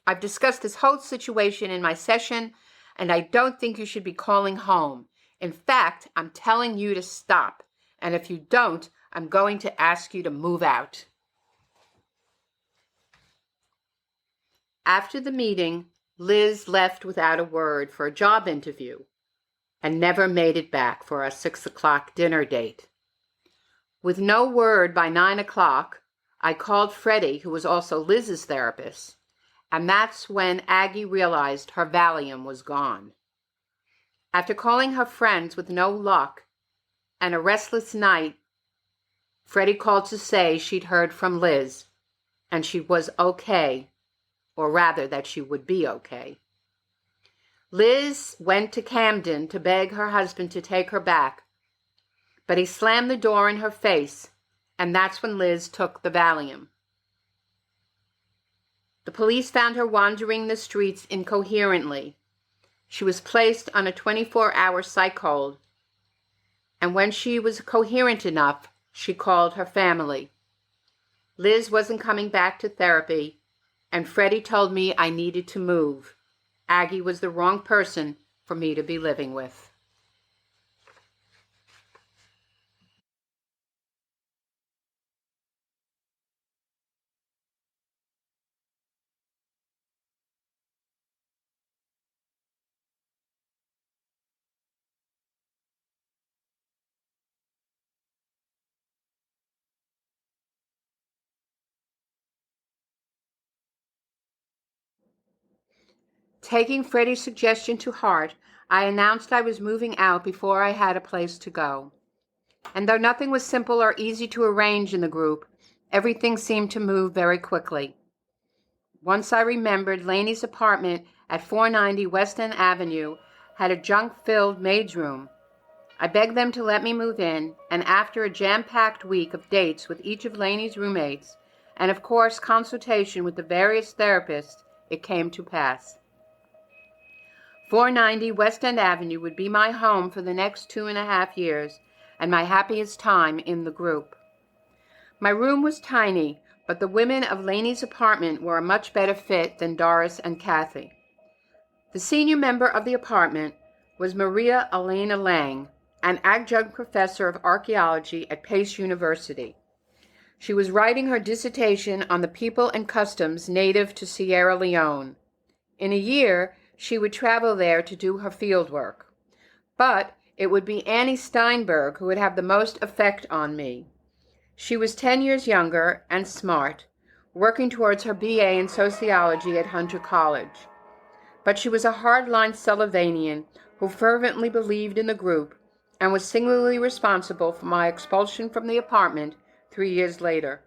I've discussed this whole situation in my session, and I don't think you should be calling home. In fact, I'm telling you to stop, and if you don't, I'm going to ask you to move out." After the meeting, Liz left without a word for a job interview and never made it back for our 6 o'clock dinner date. With no word by 9 o'clock, I called Freddie, who was also Liz's therapist, and that's when Aggie realized her Valium was gone. After calling her friends with no luck and a restless night, Freddie called to say she'd heard from Liz and she was okay, or rather that she would be okay. Liz went to Camden to beg her husband to take her back, but he slammed the door in her face, and that's when Liz took the Valium. The police found her wandering the streets incoherently. She was placed on a 24-hour psych hold, and when she was coherent enough, she called her family. Liz wasn't coming back to therapy, and Freddie told me I needed to move. Aggie was the wrong person for me to be living with. Taking Freddie's suggestion to heart, I announced I was moving out before I had a place to go. And though nothing was simple or easy to arrange in the group, everything seemed to move very quickly. Once I remembered Laney's apartment at 490 West End Avenue had a junk-filled maid's room. I begged them to let me move in, and after a jam-packed week of dates with each of Laney's roommates, and of course consultation with the various therapists, it came to pass. 490 West End Avenue would be my home for the next 2.5 years, and my happiest time in the group. My room was tiny, but the women of Laney's apartment were a much better fit than Doris and Kathy. The senior member of the apartment was Maria Elena Lang, an adjunct professor of archaeology at Pace University. She was writing her dissertation on the people and customs native to Sierra Leone. In a year, she would travel there to do her field work. But it would be Annie Steinberg who would have the most effect on me. She was 10 years younger and smart, working towards her BA in sociology at Hunter College. But she was a hardline Sullivanian who fervently believed in the group and was singularly responsible for my expulsion from the apartment 3 years later.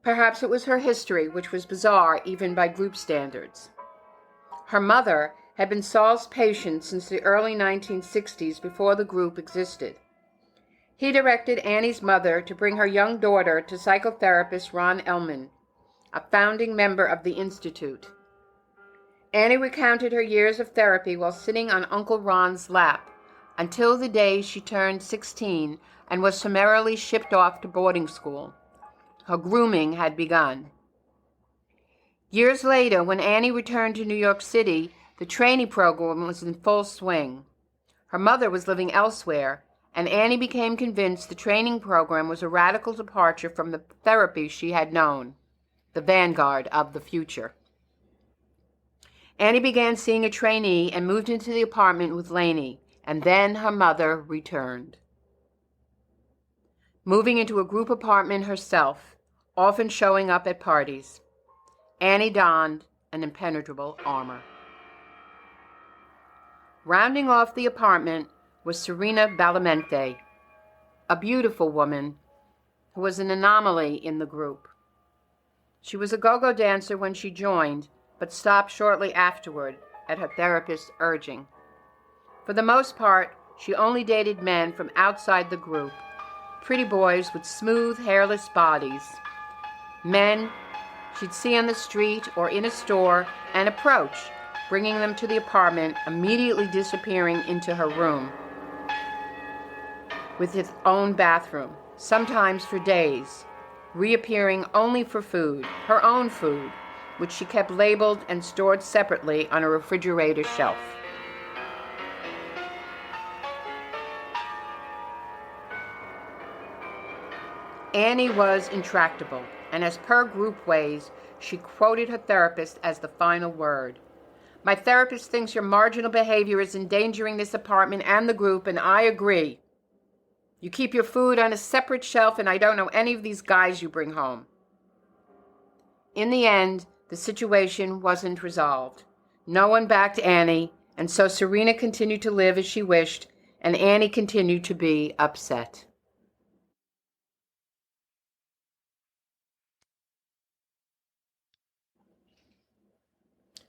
Perhaps it was her history, which was bizarre even by group standards. Her mother had been Saul's patient since the early 1960s, before the group existed. He directed Annie's mother to bring her young daughter to psychotherapist Ron Ellman, a founding member of the Institute. Annie recounted her years of therapy while sitting on Uncle Ron's lap, until the day she turned 16 and was summarily shipped off to boarding school. Her grooming had begun. Years later, when Annie returned to New York City, the trainee program was in full swing. Her mother was living elsewhere, and Annie became convinced the training program was a radical departure from the therapy she had known, the vanguard of the future. Annie began seeing a trainee and moved into the apartment with Lainey, and then her mother returned. Moving into a group apartment herself, often showing up at parties, Annie donned an impenetrable armor. Rounding off the apartment was Serena Ballamente, a beautiful woman who was an anomaly in the group. She was a go-go dancer when she joined, but stopped shortly afterward at her therapist's urging. For the most part, she only dated men from outside the group, pretty boys with smooth, hairless bodies, men she'd see on the street or in a store and approach, bringing them to the apartment, immediately disappearing into her room with its own bathroom, sometimes for days, reappearing only for food, her own food, which she kept labeled and stored separately on a refrigerator shelf. Annie was intractable, and as per group ways, she quoted her therapist as the final word. "My therapist thinks your marginal behavior is endangering this apartment and the group, and I agree. You keep your food on a separate shelf, and I don't know any of these guys you bring home." In the end, the situation wasn't resolved. No one backed Annie, and so Serena continued to live as she wished, and Annie continued to be upset.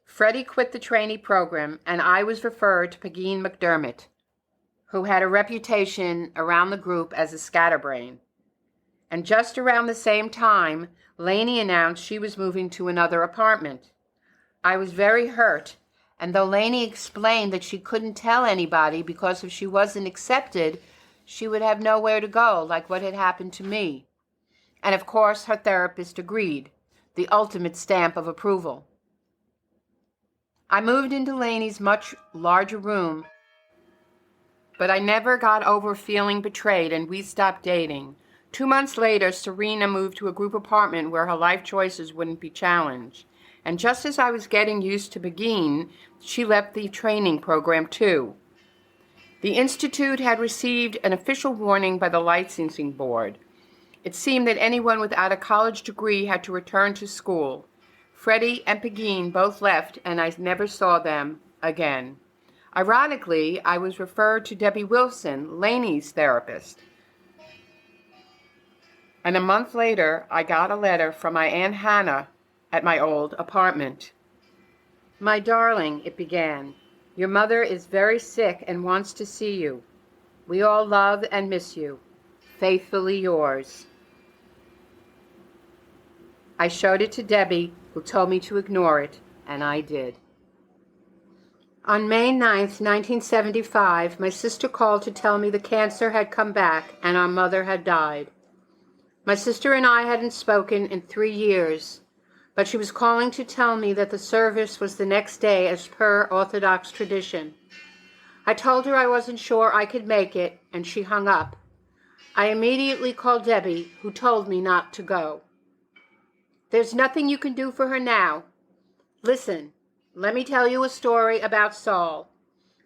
Freddie quit the trainee program, and I was referred to Pegeen McDermott, who had a reputation around the group as a scatterbrain. And just around the same time, Lainey announced she was moving to another apartment. I was very hurt, and though Lainey explained that she couldn't tell anybody because if she wasn't accepted, she would have nowhere to go, like what had happened to me. And of course, her therapist agreed, the ultimate stamp of approval. I moved into Lainey's much larger room, but I never got over feeling betrayed, and we stopped dating. 2 months later, Serena moved to a group apartment where her life choices wouldn't be challenged. And just as I was getting used to Begin, she left the training program too. The Institute had received an official warning by the licensing board. It seemed that anyone without a college degree had to return to school. Freddie and Pegeen both left, and I never saw them again. Ironically, I was referred to Debbie Wilson, Lainey's therapist. And a month later, I got a letter from my Aunt Hannah at my old apartment. "My darling," it began, "your mother is very sick and wants to see you. We all love and miss you. Faithfully yours." I showed it to Debbie, who told me to ignore it, and I did. On May 9th, 1975, my sister called to tell me the cancer had come back and our mother had died. My sister and I hadn't spoken in 3 years, but she was calling to tell me that the service was the next day as per Orthodox tradition. I told her I wasn't sure I could make it, and she hung up. I immediately called Debbie, who told me not to go. "There's nothing you can do for her now. Listen, let me tell you a story about Saul.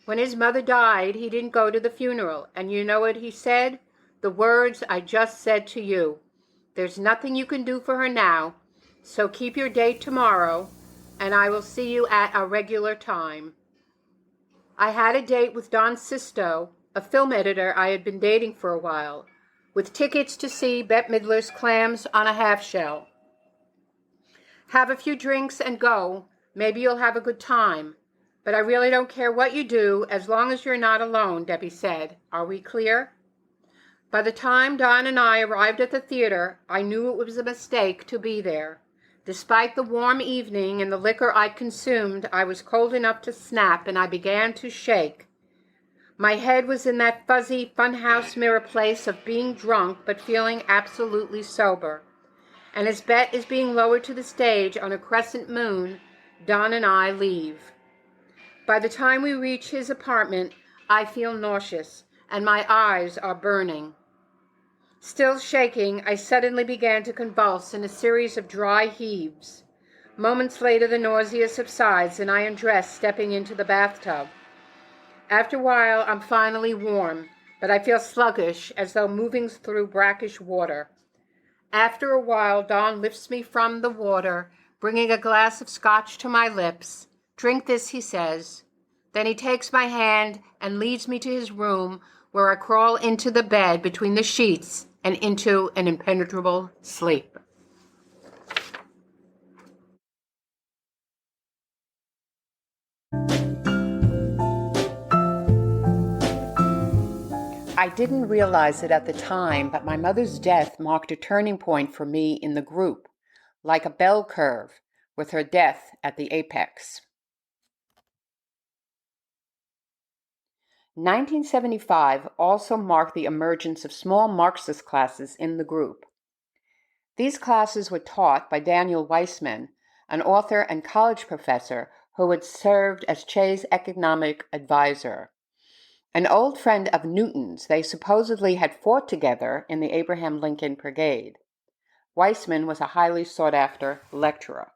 When his mother died, he didn't go to the funeral. And you know what he said? The words I just said to you. There's nothing you can do for her now, so keep your date tomorrow, and I will see you at a regular time. I had a date with Don Sisto, a film editor I had been dating for a while, with tickets to see Bette Midler's Clams on a Half Shell. Have a few drinks and go. Maybe you'll have a good time. But I really don't care what you do as long as you're not alone, Debbie said. Are we clear? By the time Don and I arrived at the theater, I knew it was a mistake to be there. Despite the warm evening and the liquor I'd consumed, I was cold enough to snap, and I began to shake. My head was in that fuzzy funhouse mirror place of being drunk but feeling absolutely sober. And as Bette is being lowered to the stage on a crescent moon, Don and I leave. By the time we reach his apartment, I feel nauseous, and my eyes are burning. Still shaking, I suddenly began to convulse in a series of dry heaves. Moments later, the nausea subsides, and I undress, stepping into the bathtub. After a while, I'm finally warm, but I feel sluggish, as though moving through brackish water. After a while, Don lifts me from the water, bringing a glass of scotch to my lips. Drink this, he says. Then he takes my hand and leads me to his room, where I crawl into the bed between the sheets and into an impenetrable sleep. I didn't realize it at the time, but my mother's death marked a turning point for me in the group, like a bell curve, with her death at the apex. 1975 also marked the emergence of small Marxist classes in the group. These classes were taught by Daniel Weissman, an author and college professor who had served as Che's economic advisor. An old friend of Newton's, they supposedly had fought together in the Abraham Lincoln Brigade. Weissman was a highly sought-after lecturer.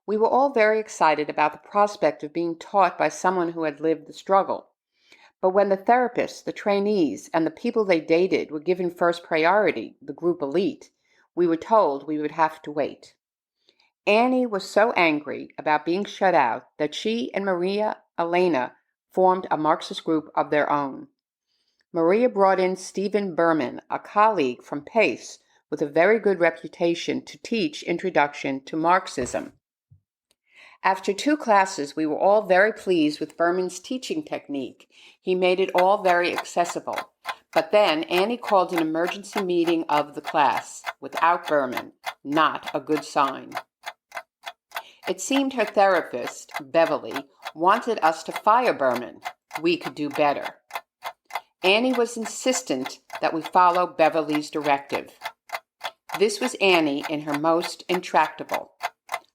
We were all very excited about the prospect of being taught by someone who had lived the struggle. But when the therapists, the trainees, and the people they dated were given first priority, the group elite, we were told we would have to wait. Annie was so angry about being shut out that she and Maria Elena formed a Marxist group of their own. Maria brought in Stephen Berman, a colleague from Pace with a very good reputation, to teach Introduction to Marxism. After 2 classes, we were all very pleased with Berman's teaching technique. He made it all very accessible. But then Annie called an emergency meeting of the class without Berman, not a good sign. It seemed her therapist, Beverly, wanted us to fire Berman. We could do better. Annie was insistent that we follow Beverly's directive. This was Annie in her most intractable.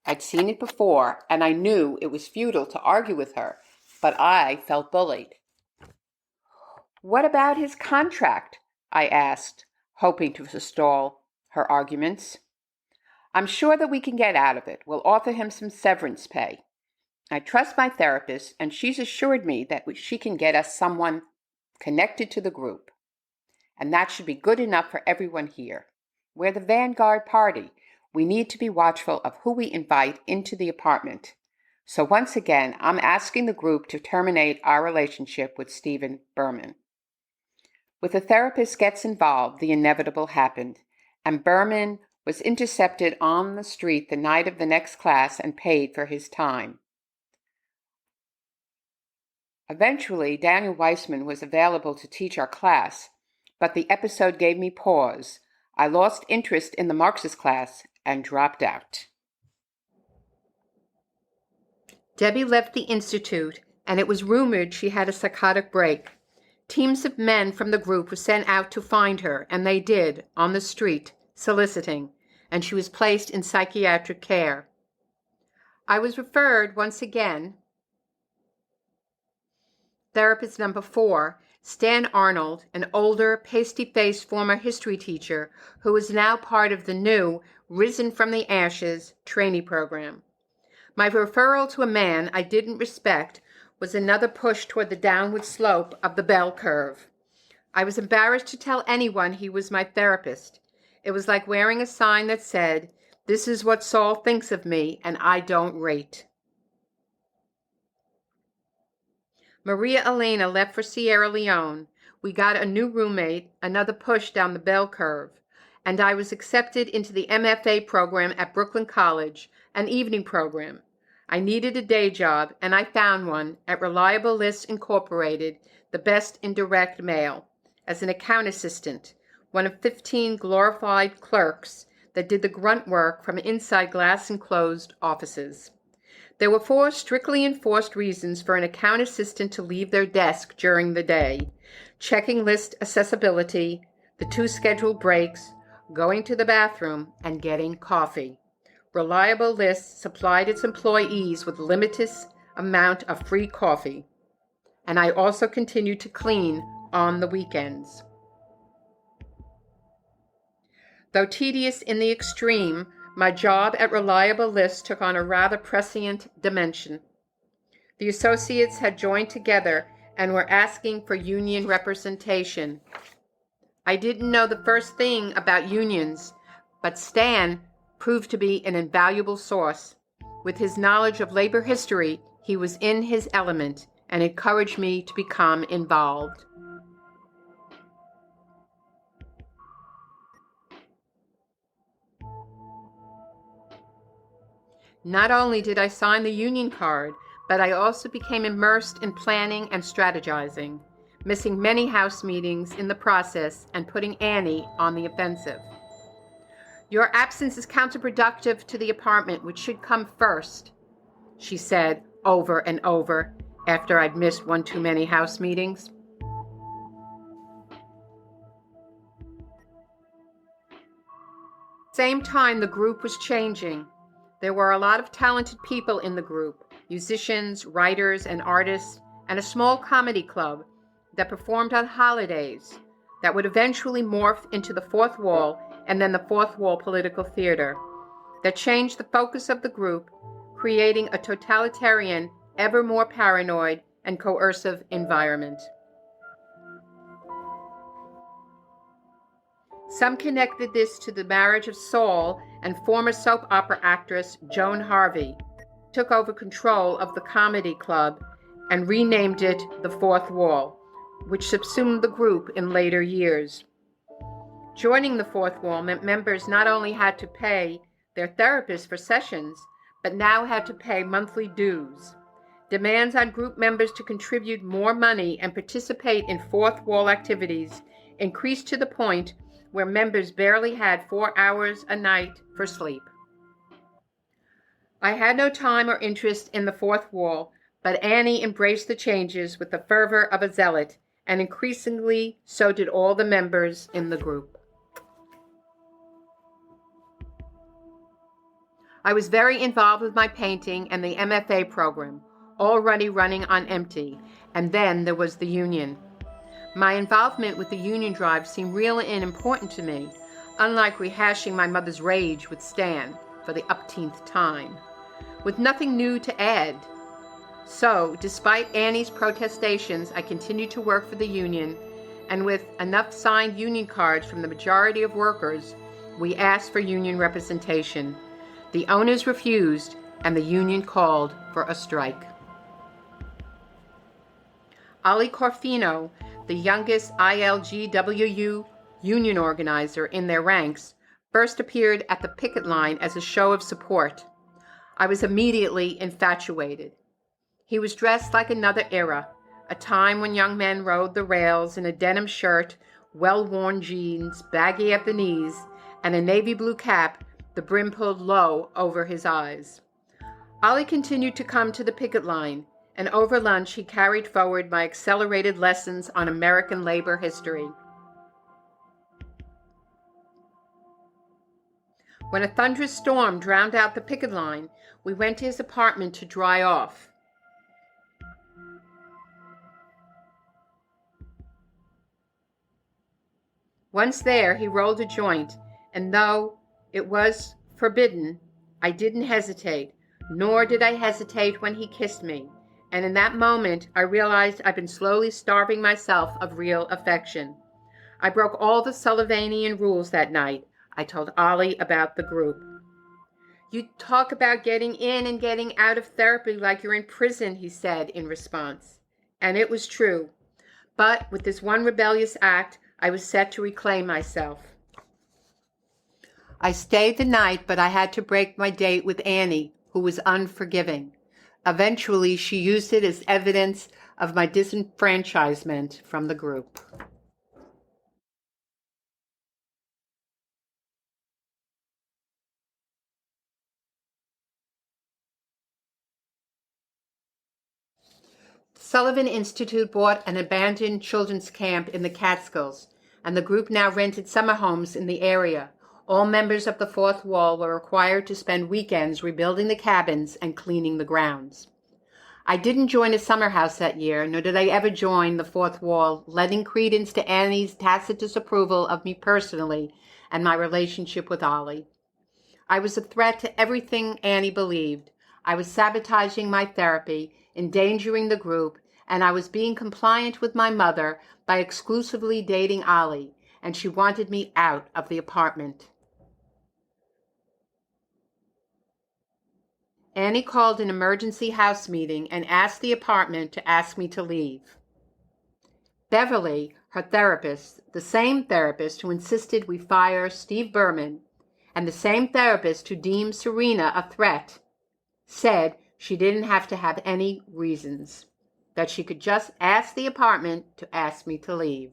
I'd seen it before, and I knew it was futile to argue with her, but I felt bullied. "What about his contract?" I asked, hoping to forestall her arguments. "I'm sure that we can get out of it. We'll offer him some severance pay. I trust my therapist, and she's assured me that she can get us someone connected to the group. And that should be good enough for everyone here. We're the vanguard party. We need to be watchful of who we invite into the apartment. So once again, I'm asking the group to terminate our relationship with Stephen Berman." With the therapist gets involved, the inevitable happened, and Berman was intercepted on the street the night of the next class and paid for his time. Eventually, Daniel Weissman was available to teach our class, but the episode gave me pause. I lost interest in the Marxist class and dropped out. Debbie left the Institute, and it was rumored she had a psychotic break. Teams of men from the group were sent out to find her, and they did, on the street, soliciting, and she was placed in psychiatric care. I was referred once again. Therapist number 4, Stan Arnold, an older, pasty-faced former history teacher who is now part of the new Risen from the Ashes trainee program. My referral to a man I didn't respect was another push toward the downward slope of the bell curve. I was embarrassed to tell anyone he was my therapist. It was like wearing a sign that said, "This is what Saul thinks of me, and I don't rate." Maria Elena left for Sierra Leone. We got a new roommate, another push down the bell curve, and I was accepted into the MFA program at Brooklyn College, an evening program. I needed a day job, and I found one at Reliable Lists Incorporated, the best in direct mail, as an account assistant, one of 15 glorified clerks that did the grunt work from inside glass-enclosed offices. There were 4 strictly enforced reasons for an account assistant to leave their desk during the day: checking list accessibility, the 2 scheduled breaks, going to the bathroom, and getting coffee. Reliable Lists supplied its employees with limitless amount of free coffee, and I also continued to clean on the weekends. Though tedious in the extreme, my job at Reliable Lists took on a rather prescient dimension. The associates had joined together and were asking for union representation. I didn't know the first thing about unions, but Stan proved to be an invaluable source. With his knowledge of labor history, he was in his element and encouraged me to become involved. Not only did I sign the union card, but I also became immersed in planning and strategizing, missing many house meetings in the process and putting Annie on the offensive. "Your absence is counterproductive to the apartment, which should come first," she said over and over after I'd missed one too many house meetings. Same time, the group was changing. There were a lot of talented people in the group, musicians, writers, and artists, and a small comedy club that performed on holidays that would eventually morph into the Fourth Wall and then the Fourth Wall Political Theater, that changed the focus of the group, creating a totalitarian, ever more paranoid, and coercive environment. Some connected this to the marriage of Saul and former soap opera actress Joan Harvey, took over control of the comedy club and renamed it the Fourth Wall, which subsumed the group in later years. Joining the Fourth Wall meant members not only had to pay their therapist for sessions, but now had to pay monthly dues. Demands on group members to contribute more money and participate in Fourth Wall activities increased to the point where members barely had 4 hours a night for sleep. I had no time or interest in the Fourth Wall, but Annie embraced the changes with the fervor of a zealot, and increasingly so did all the members in the group. I was very involved with my painting and the MFA program, already running on empty, and then there was the union. My involvement with the union drive seemed real and important to me, unlike rehashing my mother's rage with Stan for the upteenth time, with nothing new to add. So, despite Annie's protestations, I continued to work for the union, and with enough signed union cards from the majority of workers, we asked for union representation. The owners refused, and the union called for a strike. Ali Corfino, the youngest ILGWU union organizer in their ranks, first appeared at the picket line as a show of support. I was immediately infatuated. He was dressed like another era, a time when young men rode the rails in a denim shirt, well-worn jeans, baggy at the knees, and a navy blue cap, the brim pulled low over his eyes. Ali continued to come to the picket line, and over lunch he carried forward my accelerated lessons on American labor history. When a thunderous storm drowned out the picket line, we went to his apartment to dry off. Once there, he rolled a joint, and though it was forbidden, I didn't hesitate, nor did I hesitate when he kissed me, And in that moment, I realized I'd been slowly starving myself of real affection. I broke all the Sullivanian rules that night. I told Ollie about the group. "You talk about getting in and getting out of therapy like you're in prison," he said in response. And it was true. But with this one rebellious act, I was set to reclaim myself. I stayed the night, but I had to break my date with Annie, who was unforgiving. Eventually, she used it as evidence of my disenfranchisement from the group. The Sullivanian Institute bought an abandoned children's camp in the Catskills, and the group now rented summer homes in the area. All members of the fourth wall were required to spend weekends rebuilding the cabins and cleaning the grounds. I didn't join a summer house that year, nor did I ever join the fourth wall, lending credence to Annie's tacit disapproval of me personally and my relationship with Ollie. I was a threat to everything Annie believed. I was sabotaging my therapy, endangering the group, and I was being compliant with my mother by exclusively dating Ollie, and she wanted me out of the apartment. Annie called an emergency house meeting and asked the apartment to ask me to leave. Beverly, her therapist, the same therapist who insisted we fire Steve Berman, and the same therapist who deemed Serena a threat, said she didn't have to have any reasons, that she could just ask the apartment to ask me to leave.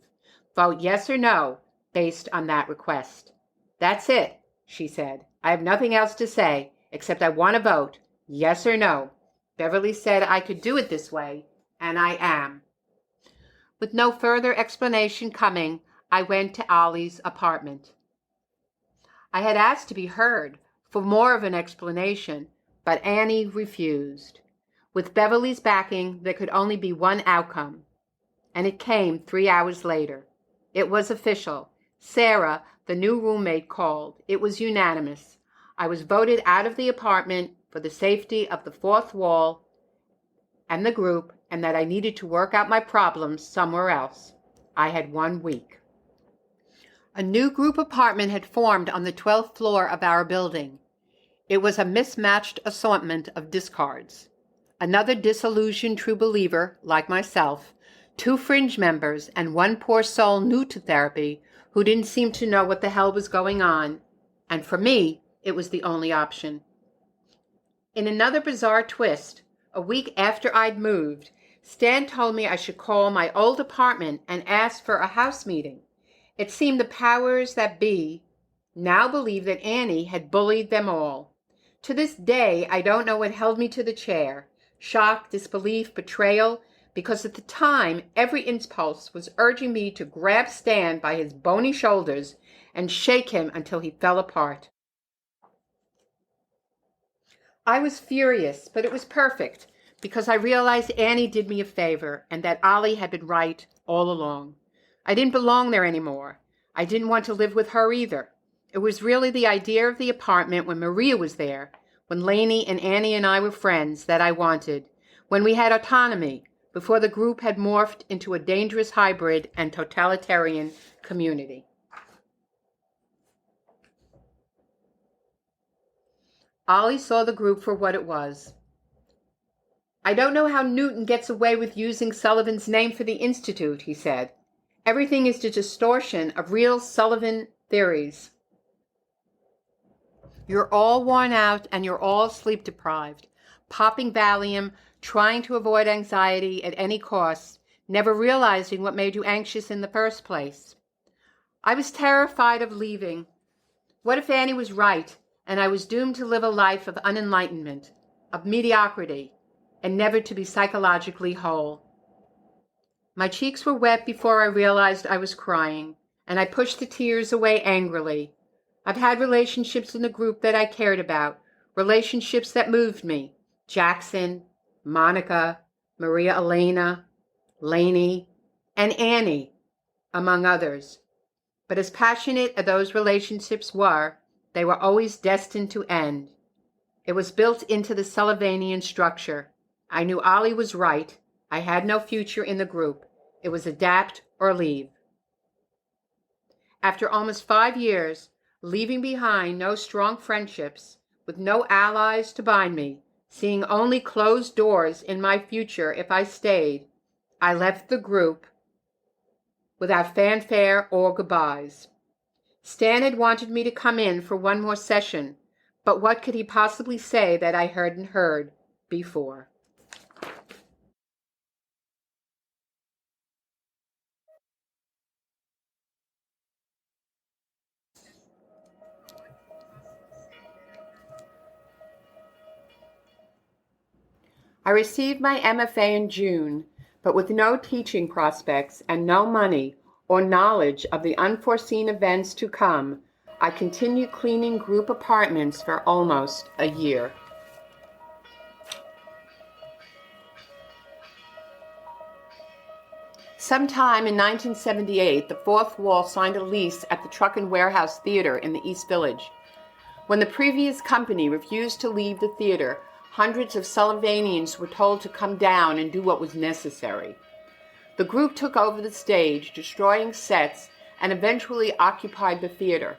Vote yes or no based on that request. "That's it," she said. "I have nothing else to say, except I want to vote, yes or no." Beverly said I could do it this way, and I am. With no further explanation coming, I went to Ollie's apartment. I had asked to be heard for more of an explanation, but Annie refused. With Beverly's backing, there could only be one outcome, and it came 3 hours later. It was official. Sarah, the new roommate, called. It was unanimous. I was voted out of the apartment for the safety of the fourth wall and the group, and that I needed to work out my problems somewhere else. I had 1 week. A new group apartment had formed on the 12th floor of our building. It was a mismatched assortment of discards. Another disillusioned true believer, like myself, 2 fringe members, and 1 poor soul new to therapy who didn't seem to know what the hell was going on. And for me, it was the only option. In another bizarre twist, a week after I'd moved, Stan told me I should call my old apartment and ask for a house meeting. It seemed the powers that be now believed that Annie had bullied them all. To this day, I don't know what held me to the chair. Shock, disbelief, betrayal, because at the time, every impulse was urging me to grab Stan by his bony shoulders and shake him until he fell apart. I was furious, but it was perfect, because I realized Annie did me a favor and that Ollie had been right all along. I didn't belong there anymore. I didn't want to live with her either. It was really the idea of the apartment when Maria was there, when Lainey and Annie and I were friends, that I wanted, when we had autonomy, before the group had morphed into a dangerous hybrid and totalitarian community. Ollie saw the group for what it was. "I don't know how Newton gets away with using Sullivan's name for the Institute," he said. "Everything is a distortion of real Sullivan theories. You're all worn out and you're all sleep deprived, popping Valium, trying to avoid anxiety at any cost, never realizing what made you anxious in the first place." I was terrified of leaving. What if Annie was right, and I was doomed to live a life of unenlightenment, of mediocrity, and never to be psychologically whole? My cheeks were wet before I realized I was crying, and I pushed the tears away angrily. I've had relationships in the group that I cared about, relationships that moved me. Jackson, Monica, Maria Elena, Lainey, and Annie, among others. But as passionate as those relationships were, they were always destined to end. It was built into the Sullivanian structure. I knew Ollie was right. I had no future in the group. It was adapt or leave. After almost 5 years, leaving behind no strong friendships, with no allies to bind me, seeing only closed doors in my future if I stayed, I left the group without fanfare or goodbyes. Stan had wanted me to come in for one more session, but what could he possibly say that I hadn't heard before? I received my MFA in June, but with no teaching prospects and no money or knowledge of the unforeseen events to come, I continued cleaning group apartments for almost a year. Sometime in 1978, the Fourth Wall signed a lease at the Truck and Warehouse Theater in the East Village. When the previous company refused to leave the theater, hundreds of Sullivanians were told to come down and do what was necessary. The group took over the stage, destroying sets, and eventually occupied the theater.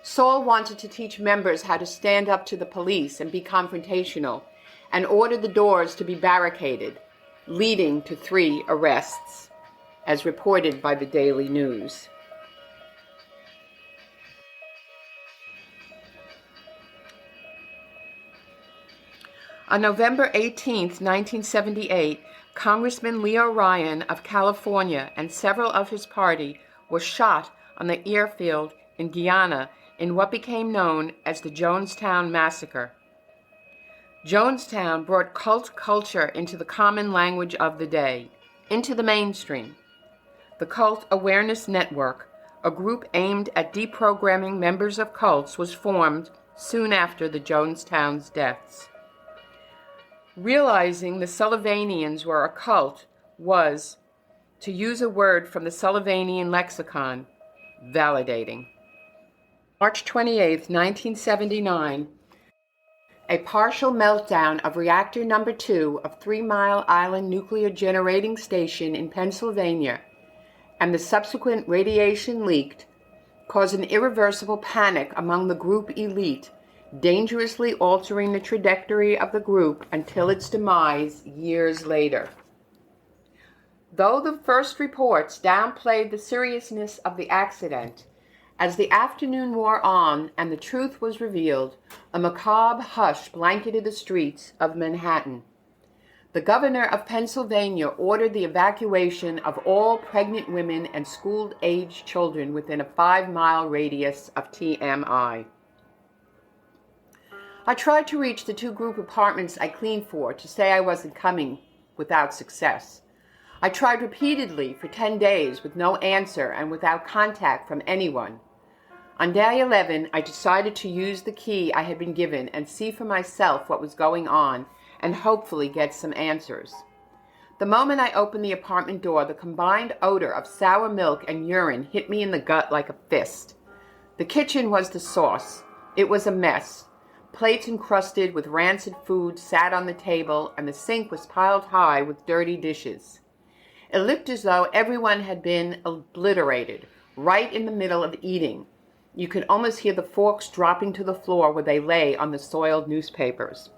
Saul wanted to teach members how to stand up to the police and be confrontational, and ordered the doors to be barricaded, leading to 3 arrests, as reported by the Daily News. On November 18, 1978, Congressman Leo Ryan of California and several of his party were shot on the airfield in Guyana in what became known as the Jonestown Massacre. Jonestown brought cult culture into the common language of the day, into the mainstream. The Cult Awareness Network, a group aimed at deprogramming members of cults, was formed soon after the Jonestown's deaths. Realizing the Sullivanians were a cult was, to use a word from the Sullivanian lexicon, validating. March 28, 1979, a partial meltdown of reactor number 2 of 3 Mile Island Nuclear Generating Station in Pennsylvania and the subsequent radiation leaked caused an irreversible panic among the group elite, dangerously altering the trajectory of the group until its demise years later. Though the first reports downplayed the seriousness of the accident, as the afternoon wore on and the truth was revealed, a macabre hush blanketed the streets of Manhattan. The governor of Pennsylvania ordered the evacuation of all pregnant women and school-aged children within a 5-mile radius of TMI. I tried to reach the 2 group apartments I cleaned for to say I wasn't coming, without success. I tried repeatedly for 10 days with no answer and without contact from anyone. On day 11, I decided to use the key I had been given and see for myself what was going on and hopefully get some answers. The moment I opened the apartment door, the combined odor of sour milk and urine hit me in the gut like a fist. The kitchen was the source. It was a mess. Plates encrusted with rancid food sat on the table, and the sink was piled high with dirty dishes. It looked as though everyone had been obliterated, right in the middle of eating. You could almost hear the forks dropping to the floor where they lay on the soiled newspapers.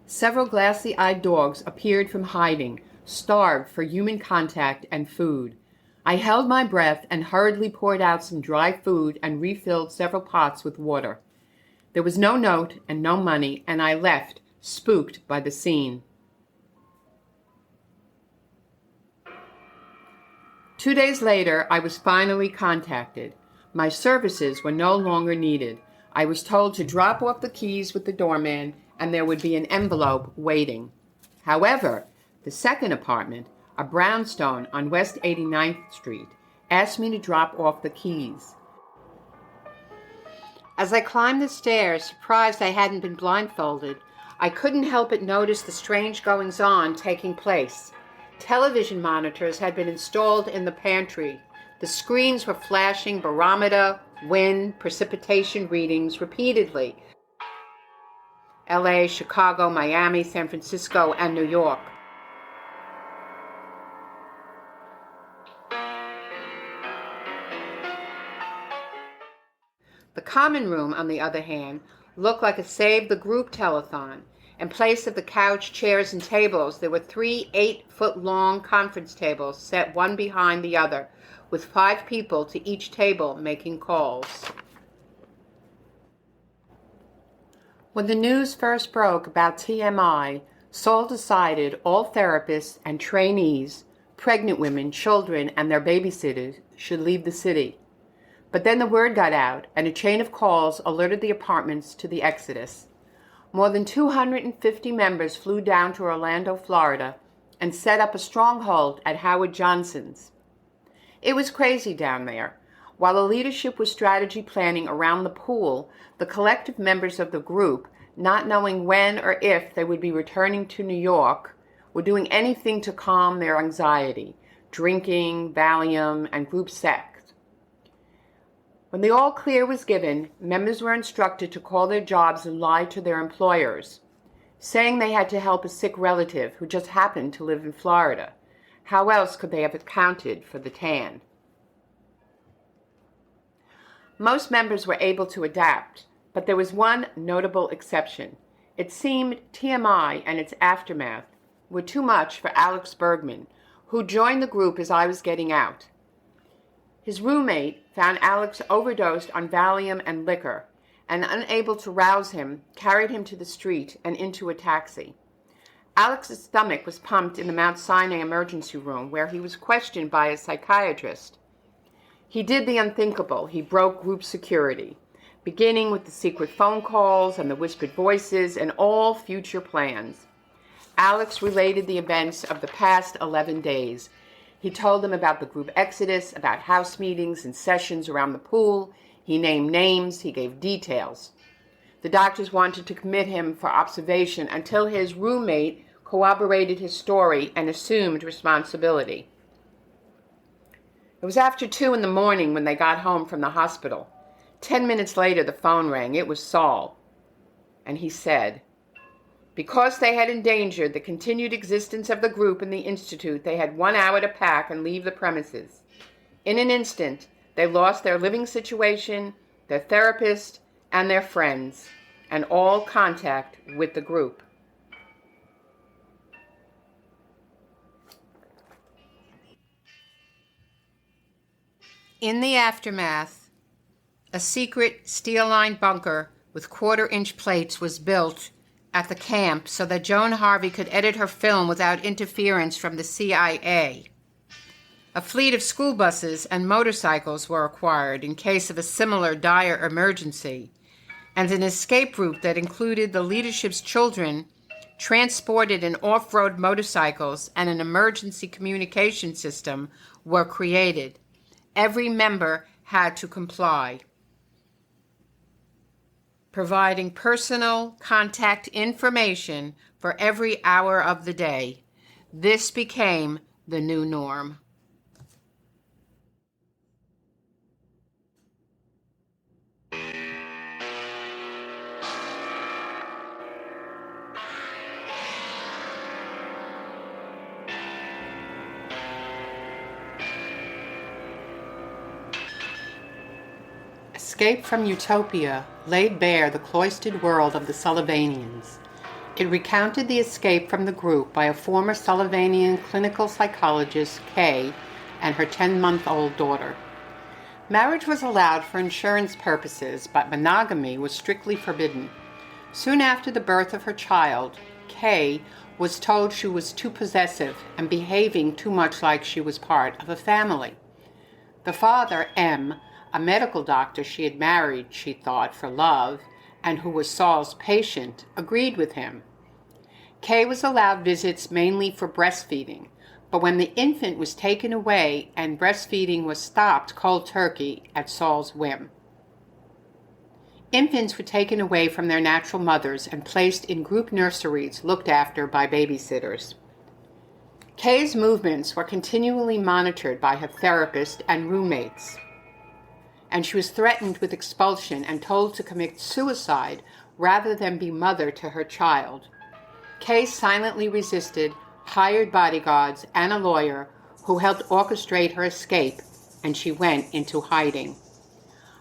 Several glassy-eyed dogs appeared from hiding, starved for human contact and food. I held my breath and hurriedly poured out some dry food and refilled several pots with water. There was no note and no money, and I left, spooked by the scene. 2 days later, I was finally contacted. My services were no longer needed. I was told to drop off the keys with the doorman, and there would be an envelope waiting. However, the second apartment, a brownstone on West 89th Street, asked me to drop off the keys. As I climbed the stairs, surprised I hadn't been blindfolded, I couldn't help but notice the strange goings-on taking place. Television monitors had been installed in the pantry. The screens were flashing barometer, wind, precipitation readings repeatedly. LA, Chicago, Miami, San Francisco, and New York. The common room, on the other hand, looked like a Save the Group telethon. In place of the couch, chairs, and tables, there were 3 8-foot-long conference tables set one behind the other, with 5 people to each table making calls. When the news first broke about TMI, Saul decided all therapists and trainees, pregnant women, children, and their babysitters should leave the city. But then the word got out, and a chain of calls alerted the apartments to the exodus. More than 250 members flew down to Orlando, Florida, and set up a stronghold at Howard Johnson's. It was crazy down there. While the leadership was strategy planning around the pool, the collective members of the group, not knowing when or if they would be returning to New York, were doing anything to calm their anxiety, drinking, Valium, and group sex. When the all clear was given, members were instructed to call their jobs and lie to their employers, saying they had to help a sick relative who just happened to live in Florida. How else could they have accounted for the tan? Most members were able to adapt, but there was one notable exception. It seemed TMI and its aftermath were too much for Alex Bergman, who joined the group as I was getting out. His roommate found Alex overdosed on Valium and liquor, and unable to rouse him, carried him to the street and into a taxi. Alex's stomach was pumped in the Mount Sinai emergency room, where he was questioned by a psychiatrist. He did the unthinkable. He broke group security, beginning with the secret phone calls and the whispered voices and all future plans. Alex related the events of the past 11 days. He told them about the group exodus, about house meetings and sessions around the pool. He named names. He gave details. The doctors wanted to commit him for observation until his roommate corroborated his story and assumed responsibility. It was after 2 a.m. when they got home from the hospital. 10 minutes later, the phone rang. It was Saul. And he said, because they had endangered the continued existence of the group and the Institute, they had 1 hour to pack and leave the premises. In an instant, they lost their living situation, their therapist, and their friends, and all contact with the group. In the aftermath, a secret steel-lined bunker with 1/4-inch plates was built at the camp so that Joan Harvey could edit her film without interference from the CIA. A fleet of school buses and motorcycles were acquired in case of a similar dire emergency, and an escape route that included the leadership's children transported in off-road motorcycles and an emergency communication system were created. Every member had to comply, providing personal contact information for every hour of the day. This became the new norm. Escape from Utopia laid bare the cloistered world of the Sullivanians. It recounted the escape from the group by a former Sullivanian clinical psychologist, Kay, and her 10-month-old daughter. Marriage was allowed for insurance purposes, but monogamy was strictly forbidden. Soon after the birth of her child, Kay was told she was too possessive and behaving too much like she was part of a family. The father, M., a medical doctor she had married, she thought, for love, and who was Saul's patient, agreed with him. Kay was allowed visits mainly for breastfeeding, but when the infant was taken away and breastfeeding was stopped cold turkey at Saul's whim. Infants were taken away from their natural mothers and placed in group nurseries looked after by babysitters. Kay's movements were continually monitored by her therapist and roommates, and she was threatened with expulsion and told to commit suicide rather than be mother to her child. Kay silently resisted, hired bodyguards and a lawyer who helped orchestrate her escape, and she went into hiding.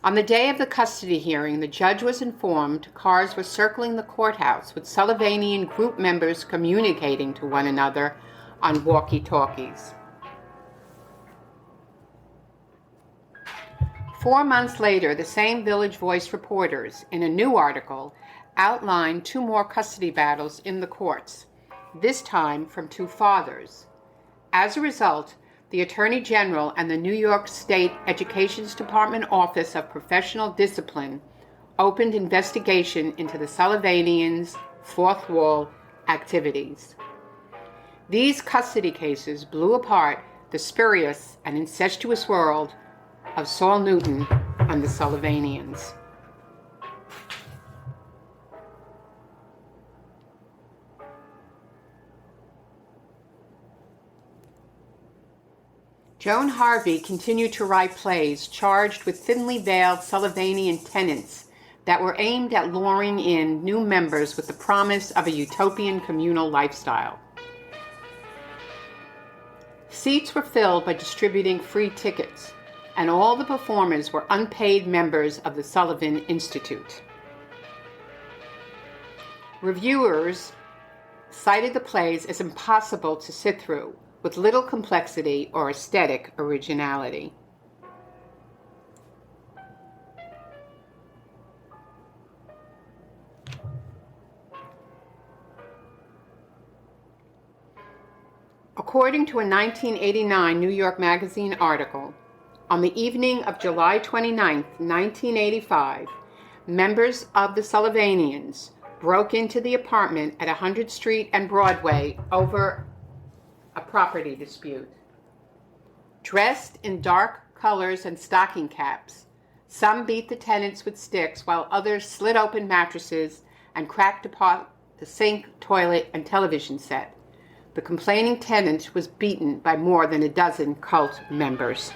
On the day of the custody hearing, the judge was informed cars were circling the courthouse with Sullivanian group members communicating to one another on walkie-talkies. 4 months later, the same Village Voice reporters, in a new article, outlined 2 more custody battles in the courts, this time from 2 fathers. As a result, the Attorney General and the New York State Education's Department Office of Professional Discipline opened investigation into the Sullivanians' fourth wall activities. These custody cases blew apart the spurious and incestuous world of Saul Newton and the Sullivanians. Joan Harvey continued to write plays charged with thinly veiled Sullivanian tenets that were aimed at luring in new members with the promise of a utopian communal lifestyle. Seats were filled by distributing free tickets, and all the performers were unpaid members of the Sullivanian Institute. Reviewers cited the plays as impossible to sit through, with little complexity or aesthetic originality. According to a 1989 New York Magazine article, on the evening of July 29, 1985, members of the Sullivanians broke into the apartment at 100th Street and Broadway over a property dispute. Dressed in dark colors and stocking caps, some beat the tenants with sticks while others slid open mattresses and cracked apart the sink, toilet, and television set. The complaining tenant was beaten by more than a dozen cult members.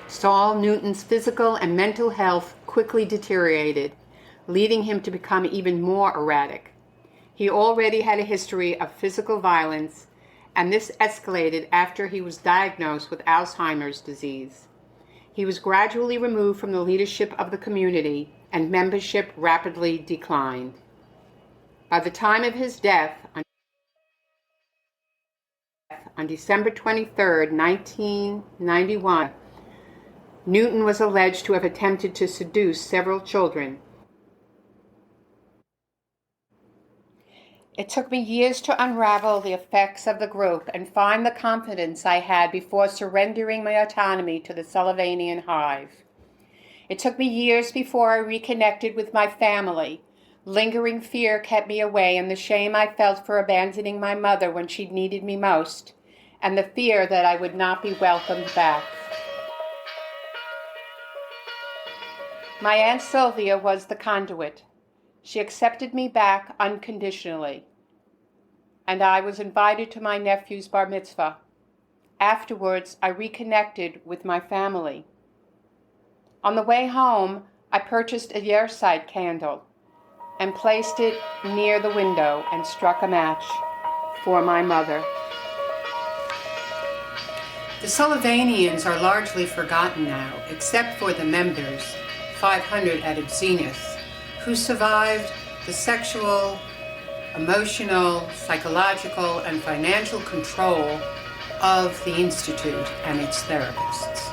Saul Newton's physical and mental health quickly deteriorated, leading him to become even more erratic. He already had a history of physical violence, and this escalated after he was diagnosed with Alzheimer's disease. He was gradually removed from the leadership of the community, and membership rapidly declined. By the time of his death, on December 23, 1991, Newton was alleged to have attempted to seduce several children. It took me years to unravel the effects of the group and find the confidence I had before surrendering my autonomy to the Sullivanian hive. It took me years before I reconnected with my family. Lingering fear kept me away, and the shame I felt for abandoning my mother when she needed me most, and the fear that I would not be welcomed back. My Aunt Sylvia was the conduit. She accepted me back unconditionally, and I was invited to my nephew's bar mitzvah. Afterwards, I reconnected with my family. On the way home, I purchased a Yerside candle and placed it near the window and struck a match for my mother. The Sullivanians are largely forgotten now, except for the members, 500 at its zenith, who survived the sexual, emotional, psychological, and financial control of the Institute and its therapists.